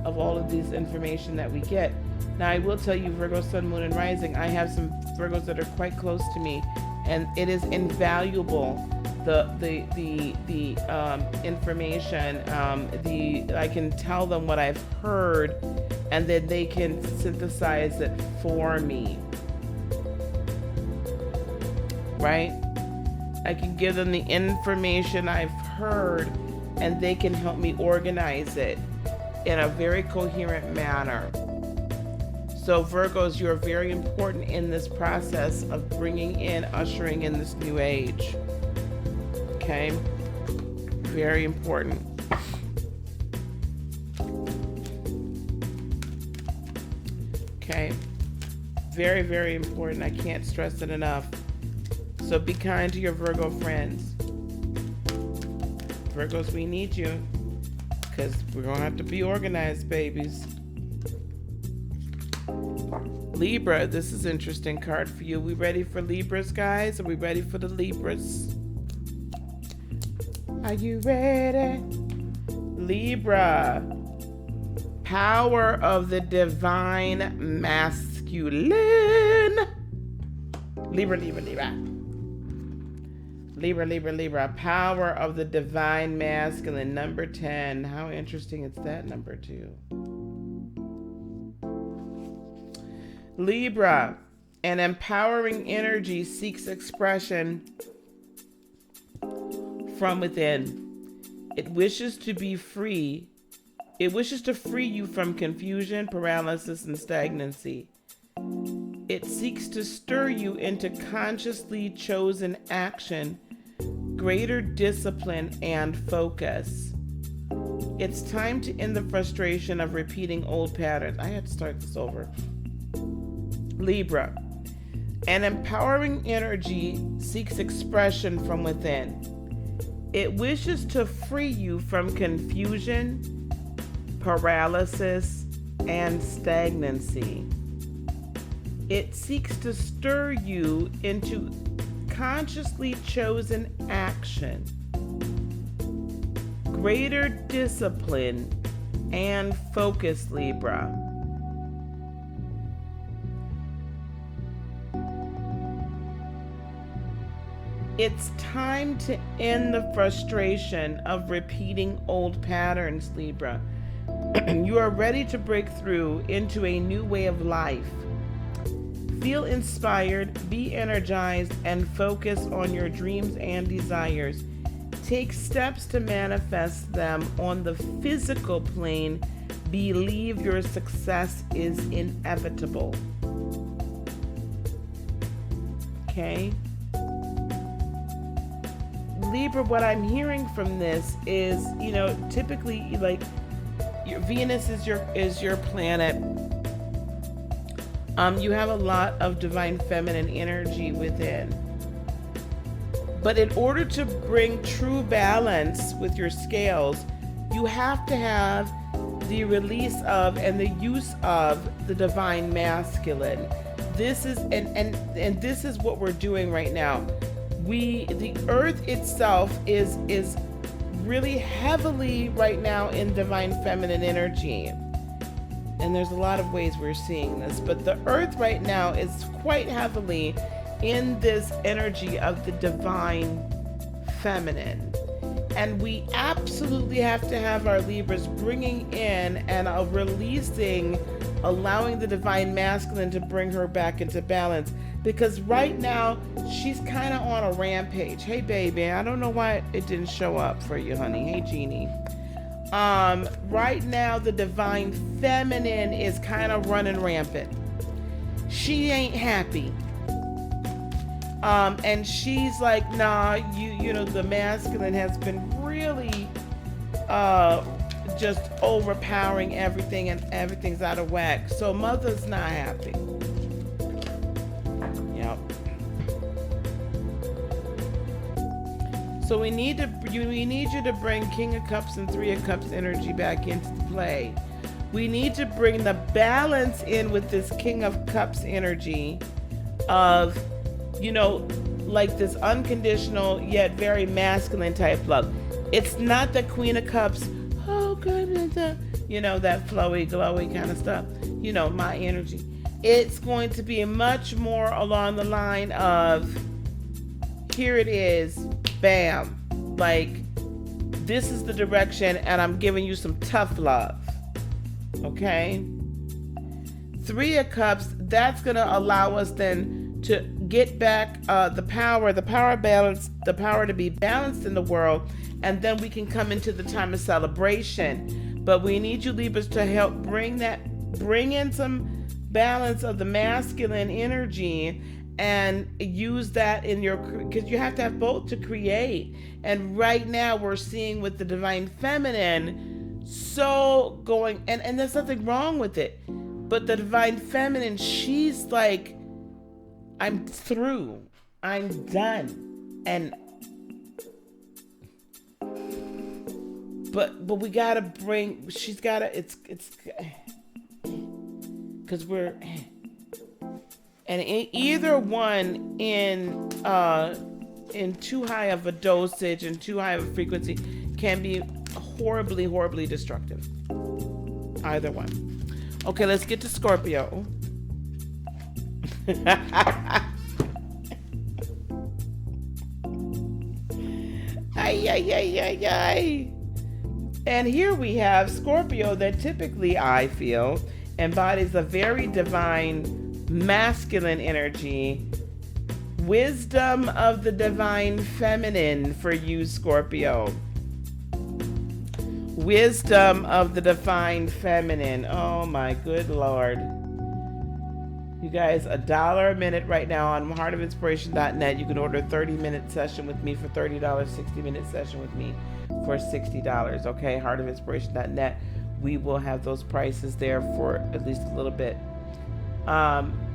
of all of this information that we get. Now, I will tell you, Virgo, Sun, Moon, and Rising, I have some Virgos that are quite close to me, and it is invaluable. The information, I can tell them what I've heard, and then they can synthesize it for me. Right? I can give them the information I've heard, and they can help me organize it in a very coherent manner. So Virgos, you're very important in this process of ushering in this new age. Okay? Very important. Okay? Very, very important. I can't stress it enough. So be kind to your Virgo friends. Virgos, we need you, because we're going to have to be organized, babies. Libra, this is an interesting card for you. We ready for Libras, guys? Are we ready for the Libras? Are you ready? Libra. Power of the divine masculine. Libra, Libra, Libra. Libra, Libra, Libra. Power of the divine masculine. Number 10. How interesting is that, number 2? Libra. An empowering energy seeks expression from within. It wishes to be free. It wishes to free you from confusion, paralysis, and stagnancy. It seeks to stir you into consciously chosen action, greater discipline, and focus. It's time to end the frustration of repeating old patterns. I had to start this over. Libra. An empowering energy seeks expression from within. It wishes to free you from confusion, paralysis, and stagnancy. It seeks to stir you into consciously chosen action, greater discipline, and focus, Libra. It's time to end the frustration of repeating old patterns, Libra. You are ready to break through into a new way of life. Feel inspired, be energized, and focus on your dreams and desires. Take steps to manifest them on the physical plane. Believe your success is inevitable. Okay? Libra, what I'm hearing from this is, typically, like, your Venus is your planet. You have a lot of divine feminine energy within. But in order to bring true balance with your scales, you have to have the release of and the use of the divine masculine. This is and this is what we're doing right now. The earth itself is really heavily right now in divine feminine energy. And there's a lot of ways we're seeing this, but the earth right now is quite heavily in this energy of the divine feminine. And we absolutely have to have our Libras bringing in and releasing, allowing the divine masculine to bring her back into balance. Because right now, she's kind of on a rampage. Hey, baby, I don't know why it didn't show up for you, honey. Hey, Jeannie. Right now, the divine feminine is kind of running rampant. She ain't happy. And she's like, nah, the masculine has been really just overpowering everything, and everything's out of whack. So mother's not happy. Yep. So we need you to bring King of Cups and Three of Cups energy back into play. We need to bring the balance in with this King of Cups energy of, like this unconditional yet very masculine type love. It's not the Queen of Cups, oh goodness, that flowy, glowy kind of stuff, my energy. It's going to be much more along the line of, here it is, bam, like this is the direction and I'm giving you some tough love, okay? Three of Cups, that's going to allow us then to get back the power balance, the power to be balanced in the world, and then we can come into the time of celebration. But we need you Libras to help bring in some balance of the masculine energy and use that in because you have to have both to create. And right now we're seeing with the divine feminine so going, and there's nothing wrong with it, but the divine feminine, she's like, I'm through, I'm done. And but we gotta bring, she's gotta, it's because we're, and either one in too high of a dosage and too high of a frequency can be horribly, horribly destructive. Either one. Okay, let's get to Scorpio. Ay. And here we have Scorpio that typically, I feel, embodies a very divine masculine energy. Wisdom of the divine feminine for you, Scorpio. Wisdom of the divine feminine. Oh my good Lord. You guys, $1 a minute right now on heartofinspiration.net. You can order a 30-minute session with me for $30, 60-minute session with me for $60. Okay, heartofinspiration.net. We will have those prices there for at least a little bit.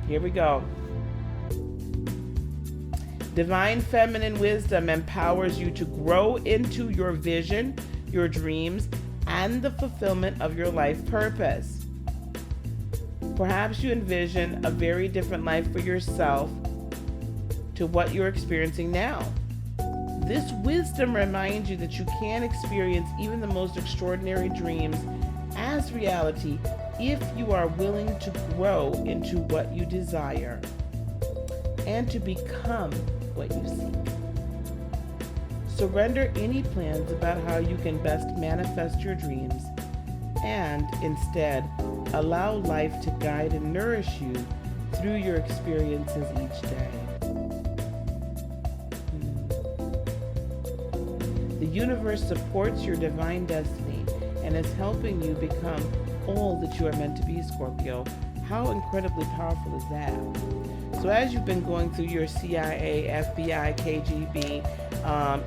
Here we go. Divine feminine wisdom empowers you to grow into your vision, your dreams, and the fulfillment of your life purpose. Perhaps you envision a very different life for yourself to what you're experiencing now. This wisdom reminds you that you can experience even the most extraordinary dreams as reality if you are willing to grow into what you desire and to become what you seek. Surrender any plans about how you can best manifest your dreams and instead allow life to guide and nourish you through your experiences each day. The universe supports your divine destiny and is helping you become all that you are meant to be, Scorpio. How incredibly powerful is that? So as you've been going through your CIA, FBI, KGB,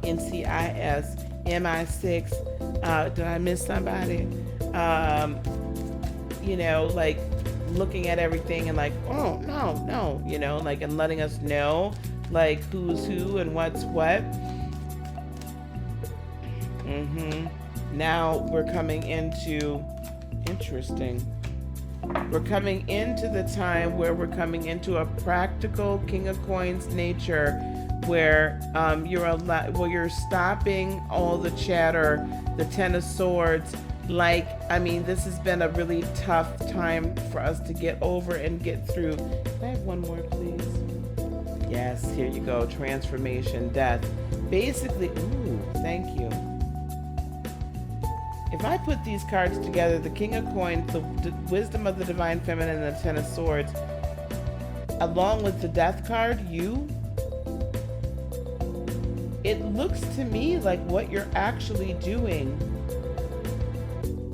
NCIS, MI6, did I miss somebody? Like looking at everything and like, oh, no, like, and letting us know, like, who's who and what's what. Now we're coming into, interesting. We're coming into the time where we're coming into a practical King of Coins nature where you're stopping all the chatter, the Ten of Swords. This has been a really tough time for us to get over and get through. Can I have one more, please? Yes, here you go. Transformation, death. Basically, ooh, thank you. If I put these cards together, the King of Coins, the Wisdom of the Divine Feminine, and the Ten of Swords, along with the Death card, it looks to me like what you're actually doing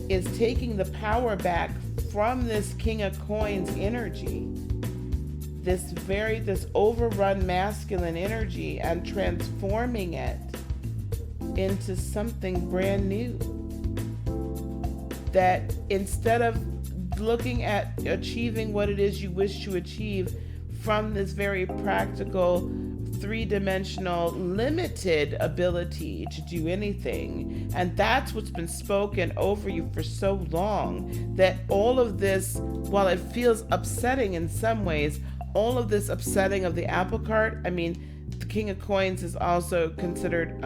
is taking the power back from this King of Coins energy, this overrun masculine energy, and transforming it into something brand new. That instead of looking at achieving what it is you wish to achieve from this very practical three-dimensional limited ability to do anything. And that's what's been spoken over you for so long, that all of this, while it feels upsetting in some ways, all of this upsetting of the apple cart, I mean, the King of Coins is also considered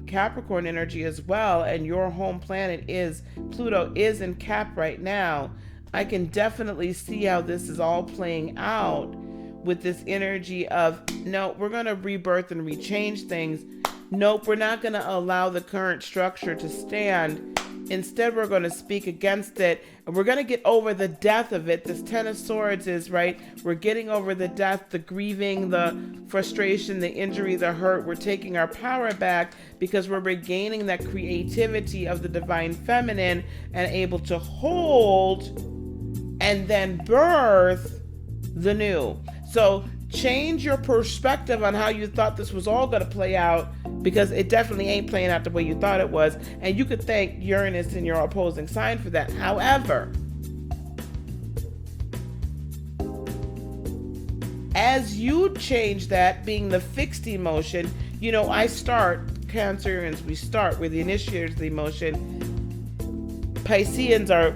Capricorn energy as well, and your home planet is Pluto is in Cap right now. I can definitely see how this is all playing out with this energy of, no, we're going to rebirth and rechange things. Nope, we're not going to allow the current structure to stand. Instead, we're going to speak against it, and we're going to get over the death of it. This Ten of Swords is, right, we're getting over the death, the grieving, the frustration, the injury, the hurt. We're taking our power back because we're regaining that creativity of the divine feminine and able to hold and then birth the new. So change your perspective on how you thought this was all going to play out, because it definitely ain't playing out the way you thought it was. And you could thank Uranus in your opposing sign for that. However, as you change that, being the fixed emotion, you know, I start, Cancerians, we start with the initiators of the emotion. Pisceans are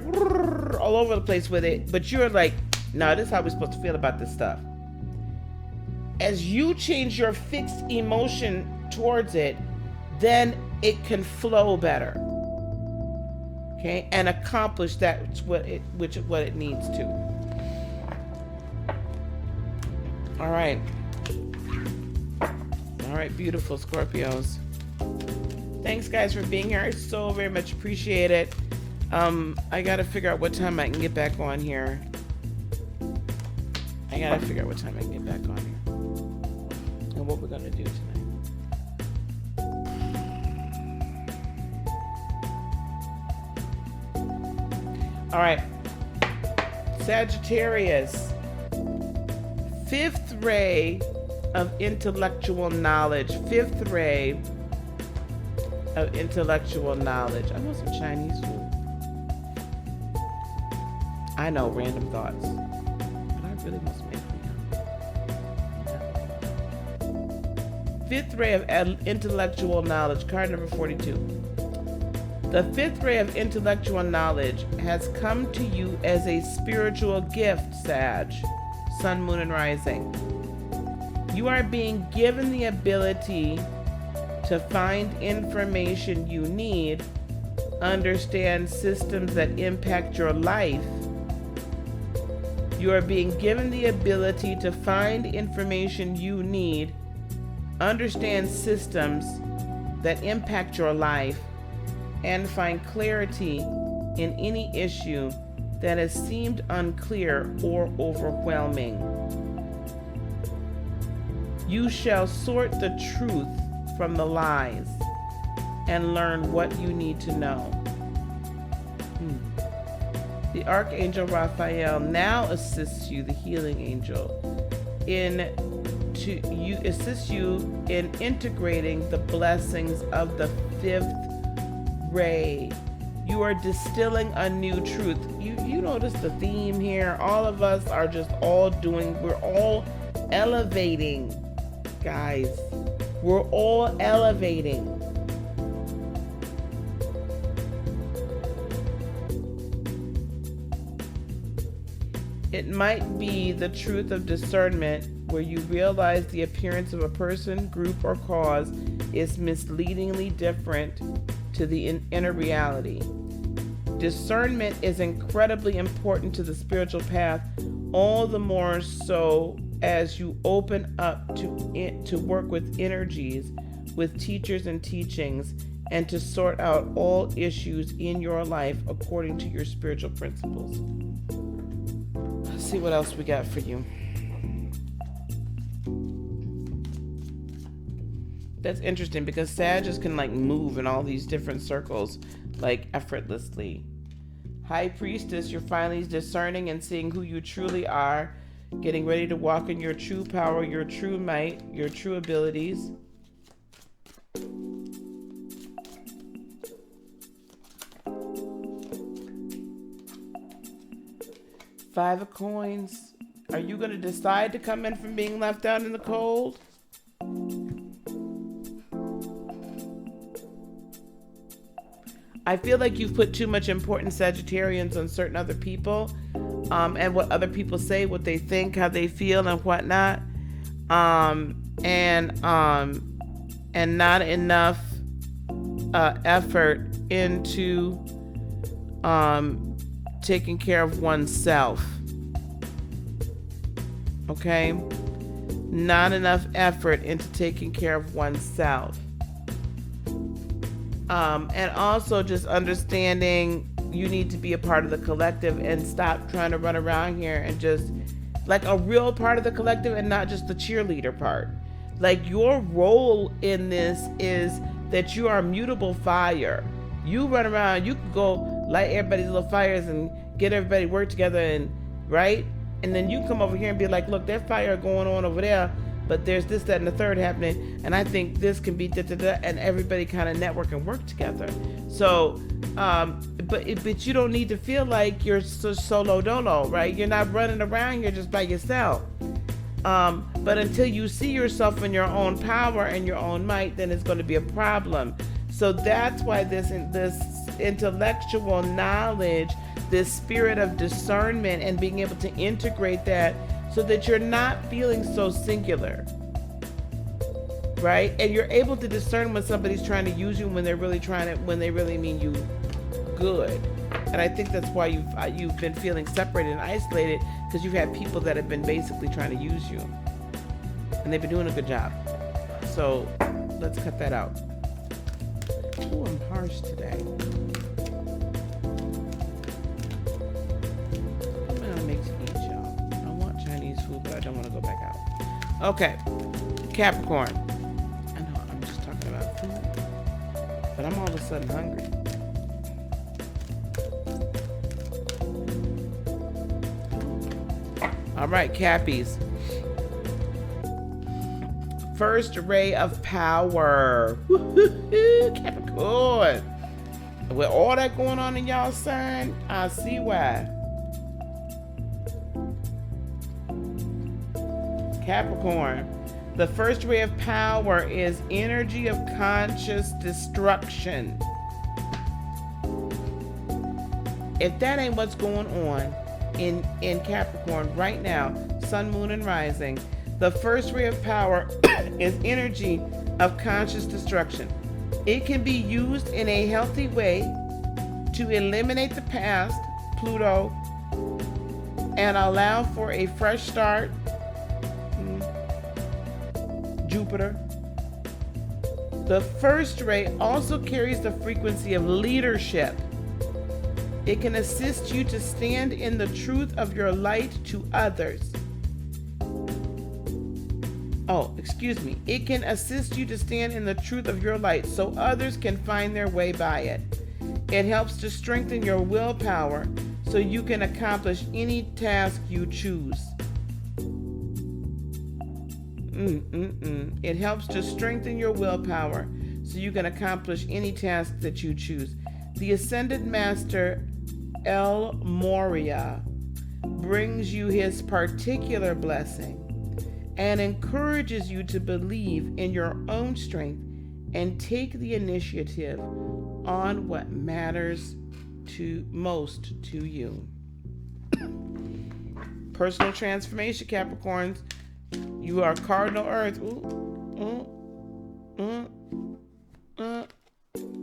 all over the place with it, but you're like, no, this is how we're supposed to feel about this stuff. As you change your fixed emotion towards it, then it can flow better, okay, and accomplish that what it needs to. All right, beautiful Scorpios. Thanks, guys, for being here. I so very much appreciate it. I gotta figure out what time I can get back on here. And what we're gonna do tonight. All right, Sagittarius, fifth ray of intellectual knowledge. I want some Chinese food. I know, random thoughts, but I really must make them. Fifth ray of intellectual knowledge, card number 42. The fifth ray of intellectual knowledge has come to you as a spiritual gift, Sag, Sun, Moon, and Rising. You are being given the ability to find information you need, understand systems that impact your life. You are being given the ability to find information you need, understand systems that impact your life, and find clarity in any issue that has seemed unclear or overwhelming. You shall sort the truth from the lies and learn what you need to know. The Archangel Raphael now assists you, the healing angel, assists you in integrating the blessings of the fifth ray. You are distilling a new truth. You notice the theme here. All of us are just we're all elevating, guys. We're all elevating. It might be the truth of discernment, where you realize the appearance of a person, group, or cause is misleadingly different to the inner reality. Discernment is incredibly important to the spiritual path, all the more so as you open up to work with energies, with teachers and teachings, and to sort out all issues in your life according to your spiritual principles. Let's see what else we got for you. That's interesting, because Sagittarius can like move in all these different circles like effortlessly. High Priestess, you're finally discerning and seeing who you truly are, getting ready to walk in your true power, your true might, your true abilities. Five of Coins. Are you going to decide to come in from being left out in the cold? I feel like you've put too much importance, Sagittarians, on certain other people, and what other people say, what they think, how they feel, and whatnot, and not enough effort into taking care of oneself. Okay? Not enough effort into taking care of oneself. And also just understanding you need to be a part of the collective and stop trying to run around here and just like a real part of the collective and not just the cheerleader part. Like your role in this is that you are mutable fire. You run around, you can go light everybody's little fires and get everybody work together and right? And then you come over here and be like, look, there's fire going on over there, but there's this, that, and the third happening, and I think this can be da-da-da, and everybody kind of network and work together. So, but you don't need to feel like you're solo dolo, right? You're not running around here just by yourself. But until you see yourself in your own power and your own might, then it's going to be a problem. So that's why this intellectual knowledge, this spirit of discernment and being able to integrate that so that you're not feeling so singular, right? And you're able to discern when somebody's trying to use you when they really mean you good. And I think that's why you've been feeling separated and isolated, because you've had people that have been basically trying to use you, and they've been doing a good job. So let's cut that out. Oh, I'm harsh today. I'm gonna make to eat, y'all. I want Chinese food, but I don't want to go back out. Okay, Capricorn. I know I'm just talking about food, but I'm all of a sudden hungry. All right, Cappies. First ray of power. Woo-hoo-hoo, Capricorn. With all that going on in y'all sign, I see why. Capricorn. The first ray of power is energy of conscious destruction. If that ain't what's going on in Capricorn right now, sun, moon, and rising, the first ray of power is energy of conscious destruction. It can be used in a healthy way to eliminate the past, Pluto, and allow for a fresh start, Jupiter. The first ray also carries the frequency of leadership. It can assist you to stand in the truth of your light to others. It can assist you to stand in the truth of your light so others can find their way by it. It helps to strengthen your willpower so you can accomplish any task you choose. It helps to strengthen your willpower so you can accomplish any task that you choose. The Ascended Master El Moria brings you his particular blessing and encourages you to believe in your own strength and take the initiative on what matters most to you. Personal transformation, Capricorns. You are cardinal earth.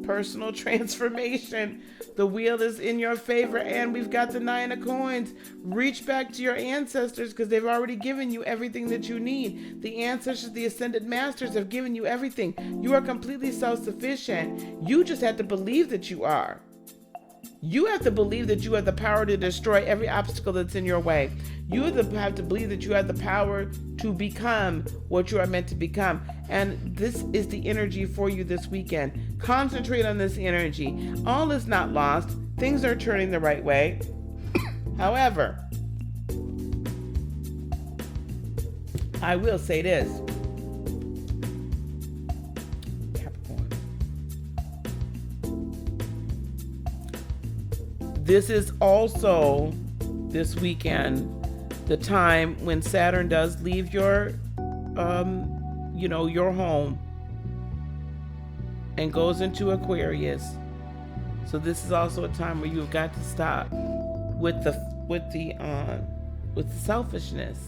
Personal transformation. The wheel is in your favor, and we've got the 9 of coins. Reach back to your ancestors because they've already given you everything that you need. The ancestors, the ascended masters, have given you everything. You are completely self-sufficient. You just have to believe that you are. You have to believe that you have the power to destroy every obstacle that's in your way. You have to believe that you have the power to become what you are meant to become. And this is the energy for you this weekend. Concentrate on this energy. All is not lost. Things are turning the right way. However, I will say this. This is also, this weekend, the time when Saturn does leave your your home and goes into Aquarius. So this is also a time where you've got to stop with the selfishness,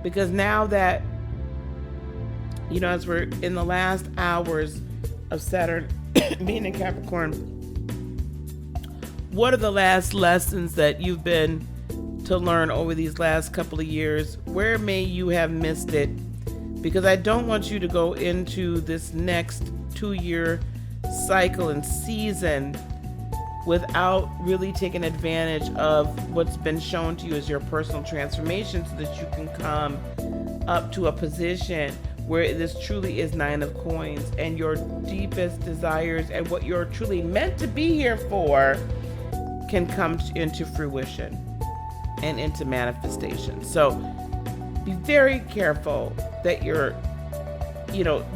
because now that as we're in the last hours of Saturn being in Capricorn, what are the last lessons that you've been to learn over these last couple of years? Where may you have missed it? Because I don't want you to go into this next 2-year cycle and season without really taking advantage of what's been shown to you as your personal transformation, so that you can come up to a position where this truly is 9 of coins, and your deepest desires and what you're truly meant to be here for can come into fruition and into manifestation. So be very careful that you're,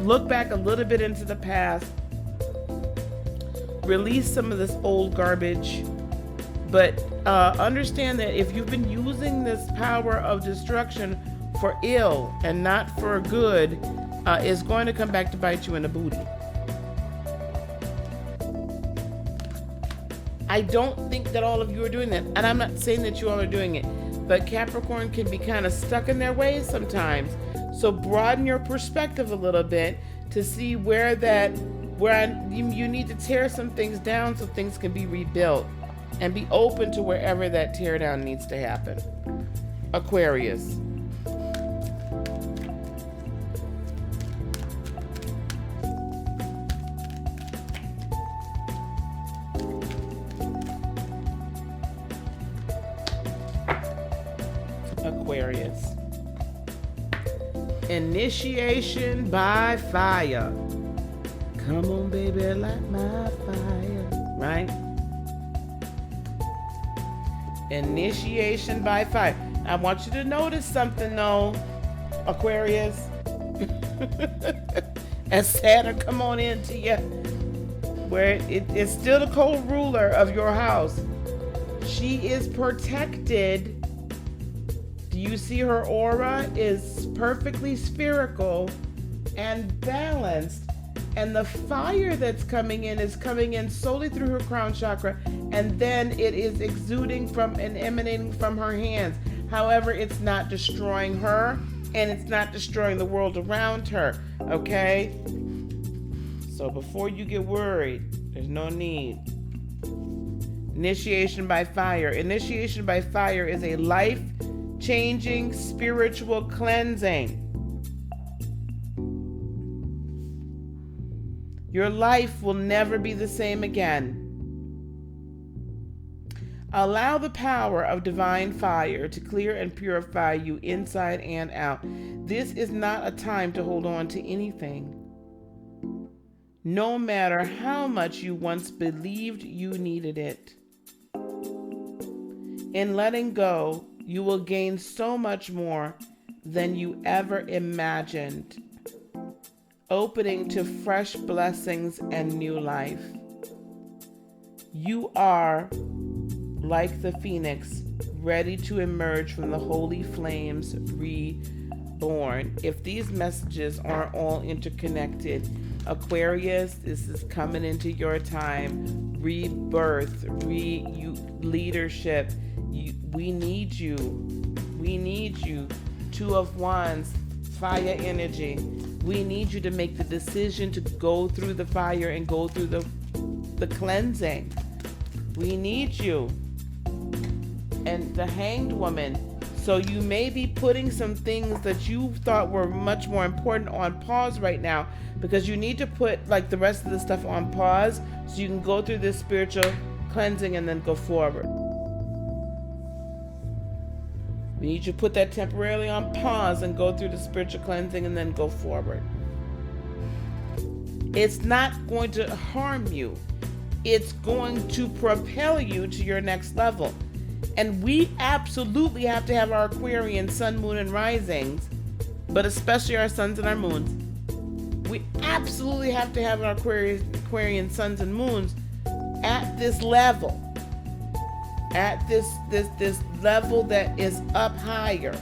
look back a little bit into the past, release some of this old garbage, but understand that if you've been using this power of destruction for ill and not for good, it's going to come back to bite you in the booty. I don't think that all of you are doing that, and I'm not saying that you all are doing it, but Capricorn can be kind of stuck in their ways sometimes. So broaden your perspective a little bit to see you need to tear some things down so things can be rebuilt, and be open to wherever that tear down needs to happen. Aquarius. Aquarius. Initiation by fire. Come on, baby, light my fire. Right? Initiation by fire. I want you to notice something, though, Aquarius. As Saturn come on into you, where it's still the co-ruler of your house. She is protected. Do you see her aura is perfectly spherical and balanced? And the fire that's coming in is coming in solely through her crown chakra, and then it is exuding from and emanating from her hands. However, it's not destroying her, and it's not destroying the world around her, okay? So before you get worried, there's no need. Initiation by fire. Initiation by fire is a life-changing spiritual cleansing. Your life will never be the same again. Allow the power of divine fire to clear and purify you inside and out. This is not a time to hold on to anything. No matter how much you once believed you needed it. In letting go, you will gain so much more than you ever imagined, opening to fresh blessings and new life. You are like the phoenix, ready to emerge from the holy flames, reborn. If these messages aren't all interconnected, Aquarius, this is coming into your time. Rebirth, leadership. We need you. We need you. 2 of Wands, fire energy. We need you to make the decision to go through the fire and go through the cleansing. We need you. And the Hanged Woman. So you may be putting some things that you thought were much more important on pause right now, because you need to put like the rest of the stuff on pause so you can go through this spiritual cleansing and then go forward. We need you to put that temporarily on pause and go through the spiritual cleansing and then go forward. It's not going to harm you. It's going to propel you to your next level. And we absolutely have to have our Aquarian sun, moon, and risings, but especially our suns and our moons. We absolutely have to have our Aquarian suns and moons at this level. at this level that is up higher.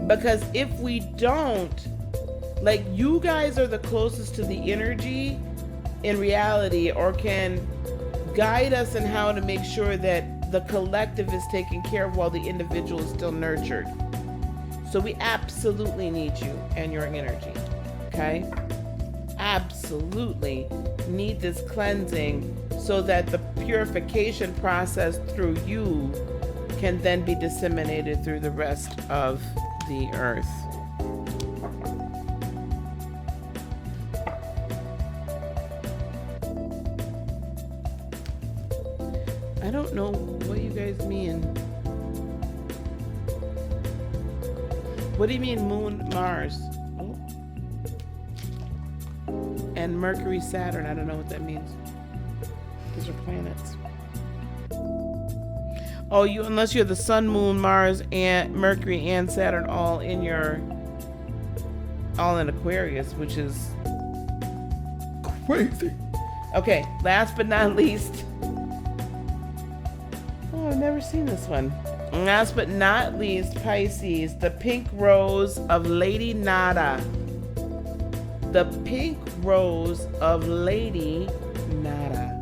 Because if we don't, like, you guys are the closest to the energy in reality, or can guide us in how to make sure that the collective is taken care of while the individual is still nurtured. So we absolutely need you and your energy, okay? Absolutely need this cleansing so that the purification process through you can then be disseminated through the rest of the earth. I don't know what you guys mean. What do you mean Moon, Mars? Oh. And Mercury, Saturn. I don't know what that means. These are planets. Oh, unless you're the Sun, Moon, Mars, and Mercury and Saturn all in Aquarius, which is crazy. Okay, last but not least. Oh, I've never seen this one. Last but not least, Pisces, the pink rose of Lady Nada. The pink rose of Lady Nada.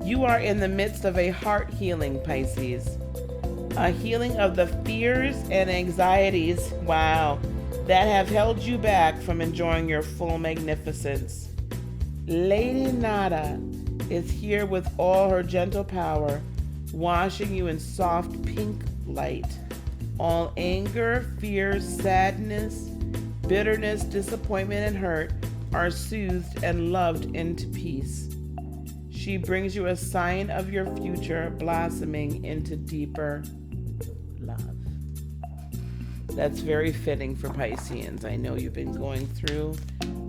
You are in the midst of a heart healing, Pisces. A healing of the fears and anxieties, wow, that have held you back from enjoying your full magnificence. Lady Nada is here with all her gentle power, washing you in soft pink light. All anger, fear, sadness, bitterness, disappointment, and hurt are soothed and loved into peace. She brings you a sign of your future blossoming into deeper love. That's very fitting for Pisceans. I know you've been going through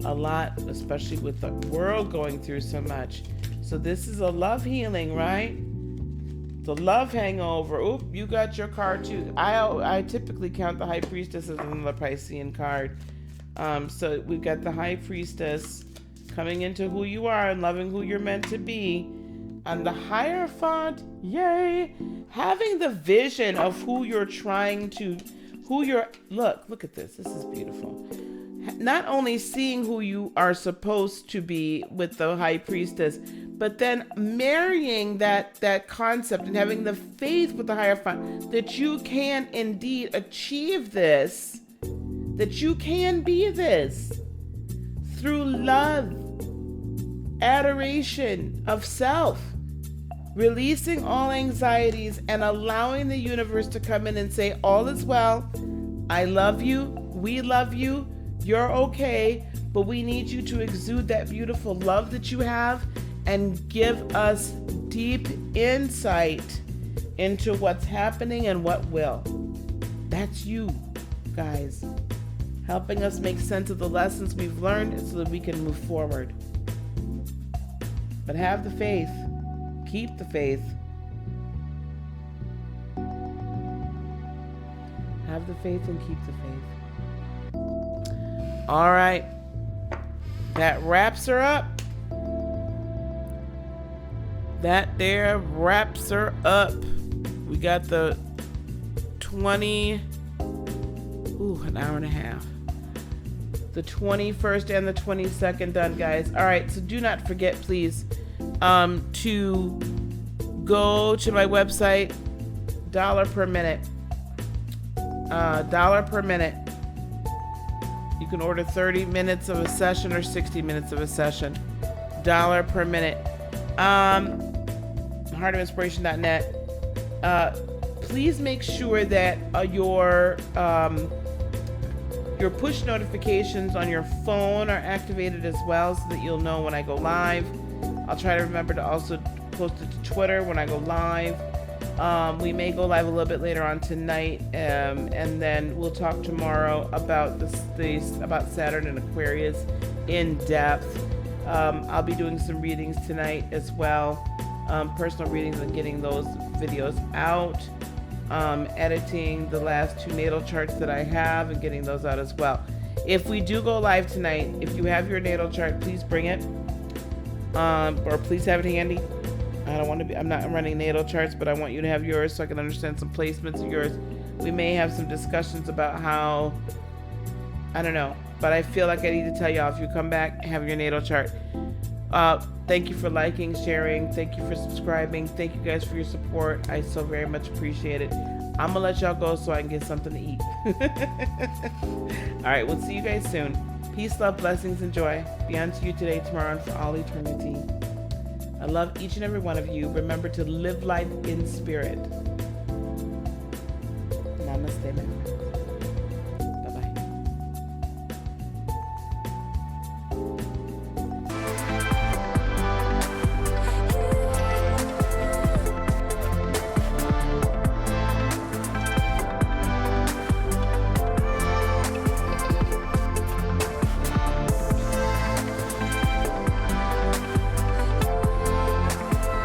a lot, especially with the world going through so much. So this is a love healing, right? The love hangover. Oop, you got your card too. I typically count the High Priestess as another Piscean card. So we've got the High Priestess coming into who you are and loving who you're meant to be. And the Hierophant, yay, having the vision of who you're trying to, look at this. This is beautiful. Not only seeing who you are supposed to be with the High Priestess, but then marrying that concept and having the faith with the Hierophant that you can indeed achieve this, that you can be this through love, adoration of self, releasing all anxieties and allowing the universe to come in and say, all is well, I love you, we love you, you're okay, but we need you to exude that beautiful love that you have and give us deep insight into what's happening and what will. That's you, guys, helping us make sense of the lessons we've learned so that we can move forward. But have the faith. Keep the faith. Have the faith and keep the faith. All right. That wraps her up. That there wraps her up. We got the 20... an hour and a half. The 21st and the 22nd done, guys. All right, so do not forget, please, to go to my website. $1 per minute. $1 per minute. You can order 30 minutes of a session or 60 minutes of a session. $1 per minute. Heartofinspiration.net. Please make sure that your push notifications on your phone are activated as well, so that you'll know when I go live. I'll try to remember to also post it to Twitter when I go live. We may go live a little bit later on tonight, and then we'll talk tomorrow about about Saturn and Aquarius in depth. I'll be doing some readings tonight as well, personal readings, and getting those videos out. editing the last 2 natal charts that I have and getting those out as well. If we do go live tonight, if you have your natal chart, please bring it, or please have it handy. I don't want to be, I'm not running natal charts, but I want you to have yours so I can understand some placements of yours. We may have some discussions about how, I don't know, but I feel like I need to tell y'all, if you come back, have your natal chart. Thank you for liking, sharing. Thank you for subscribing. Thank you guys for your support. I so very much appreciate it. I'm gonna let y'all go so I can get something to eat. All right, we'll see you guys soon. Peace, love, blessings, and joy be unto you today, tomorrow, and for all eternity. I love each and every one of you. Remember to live life in spirit. Namaste, man.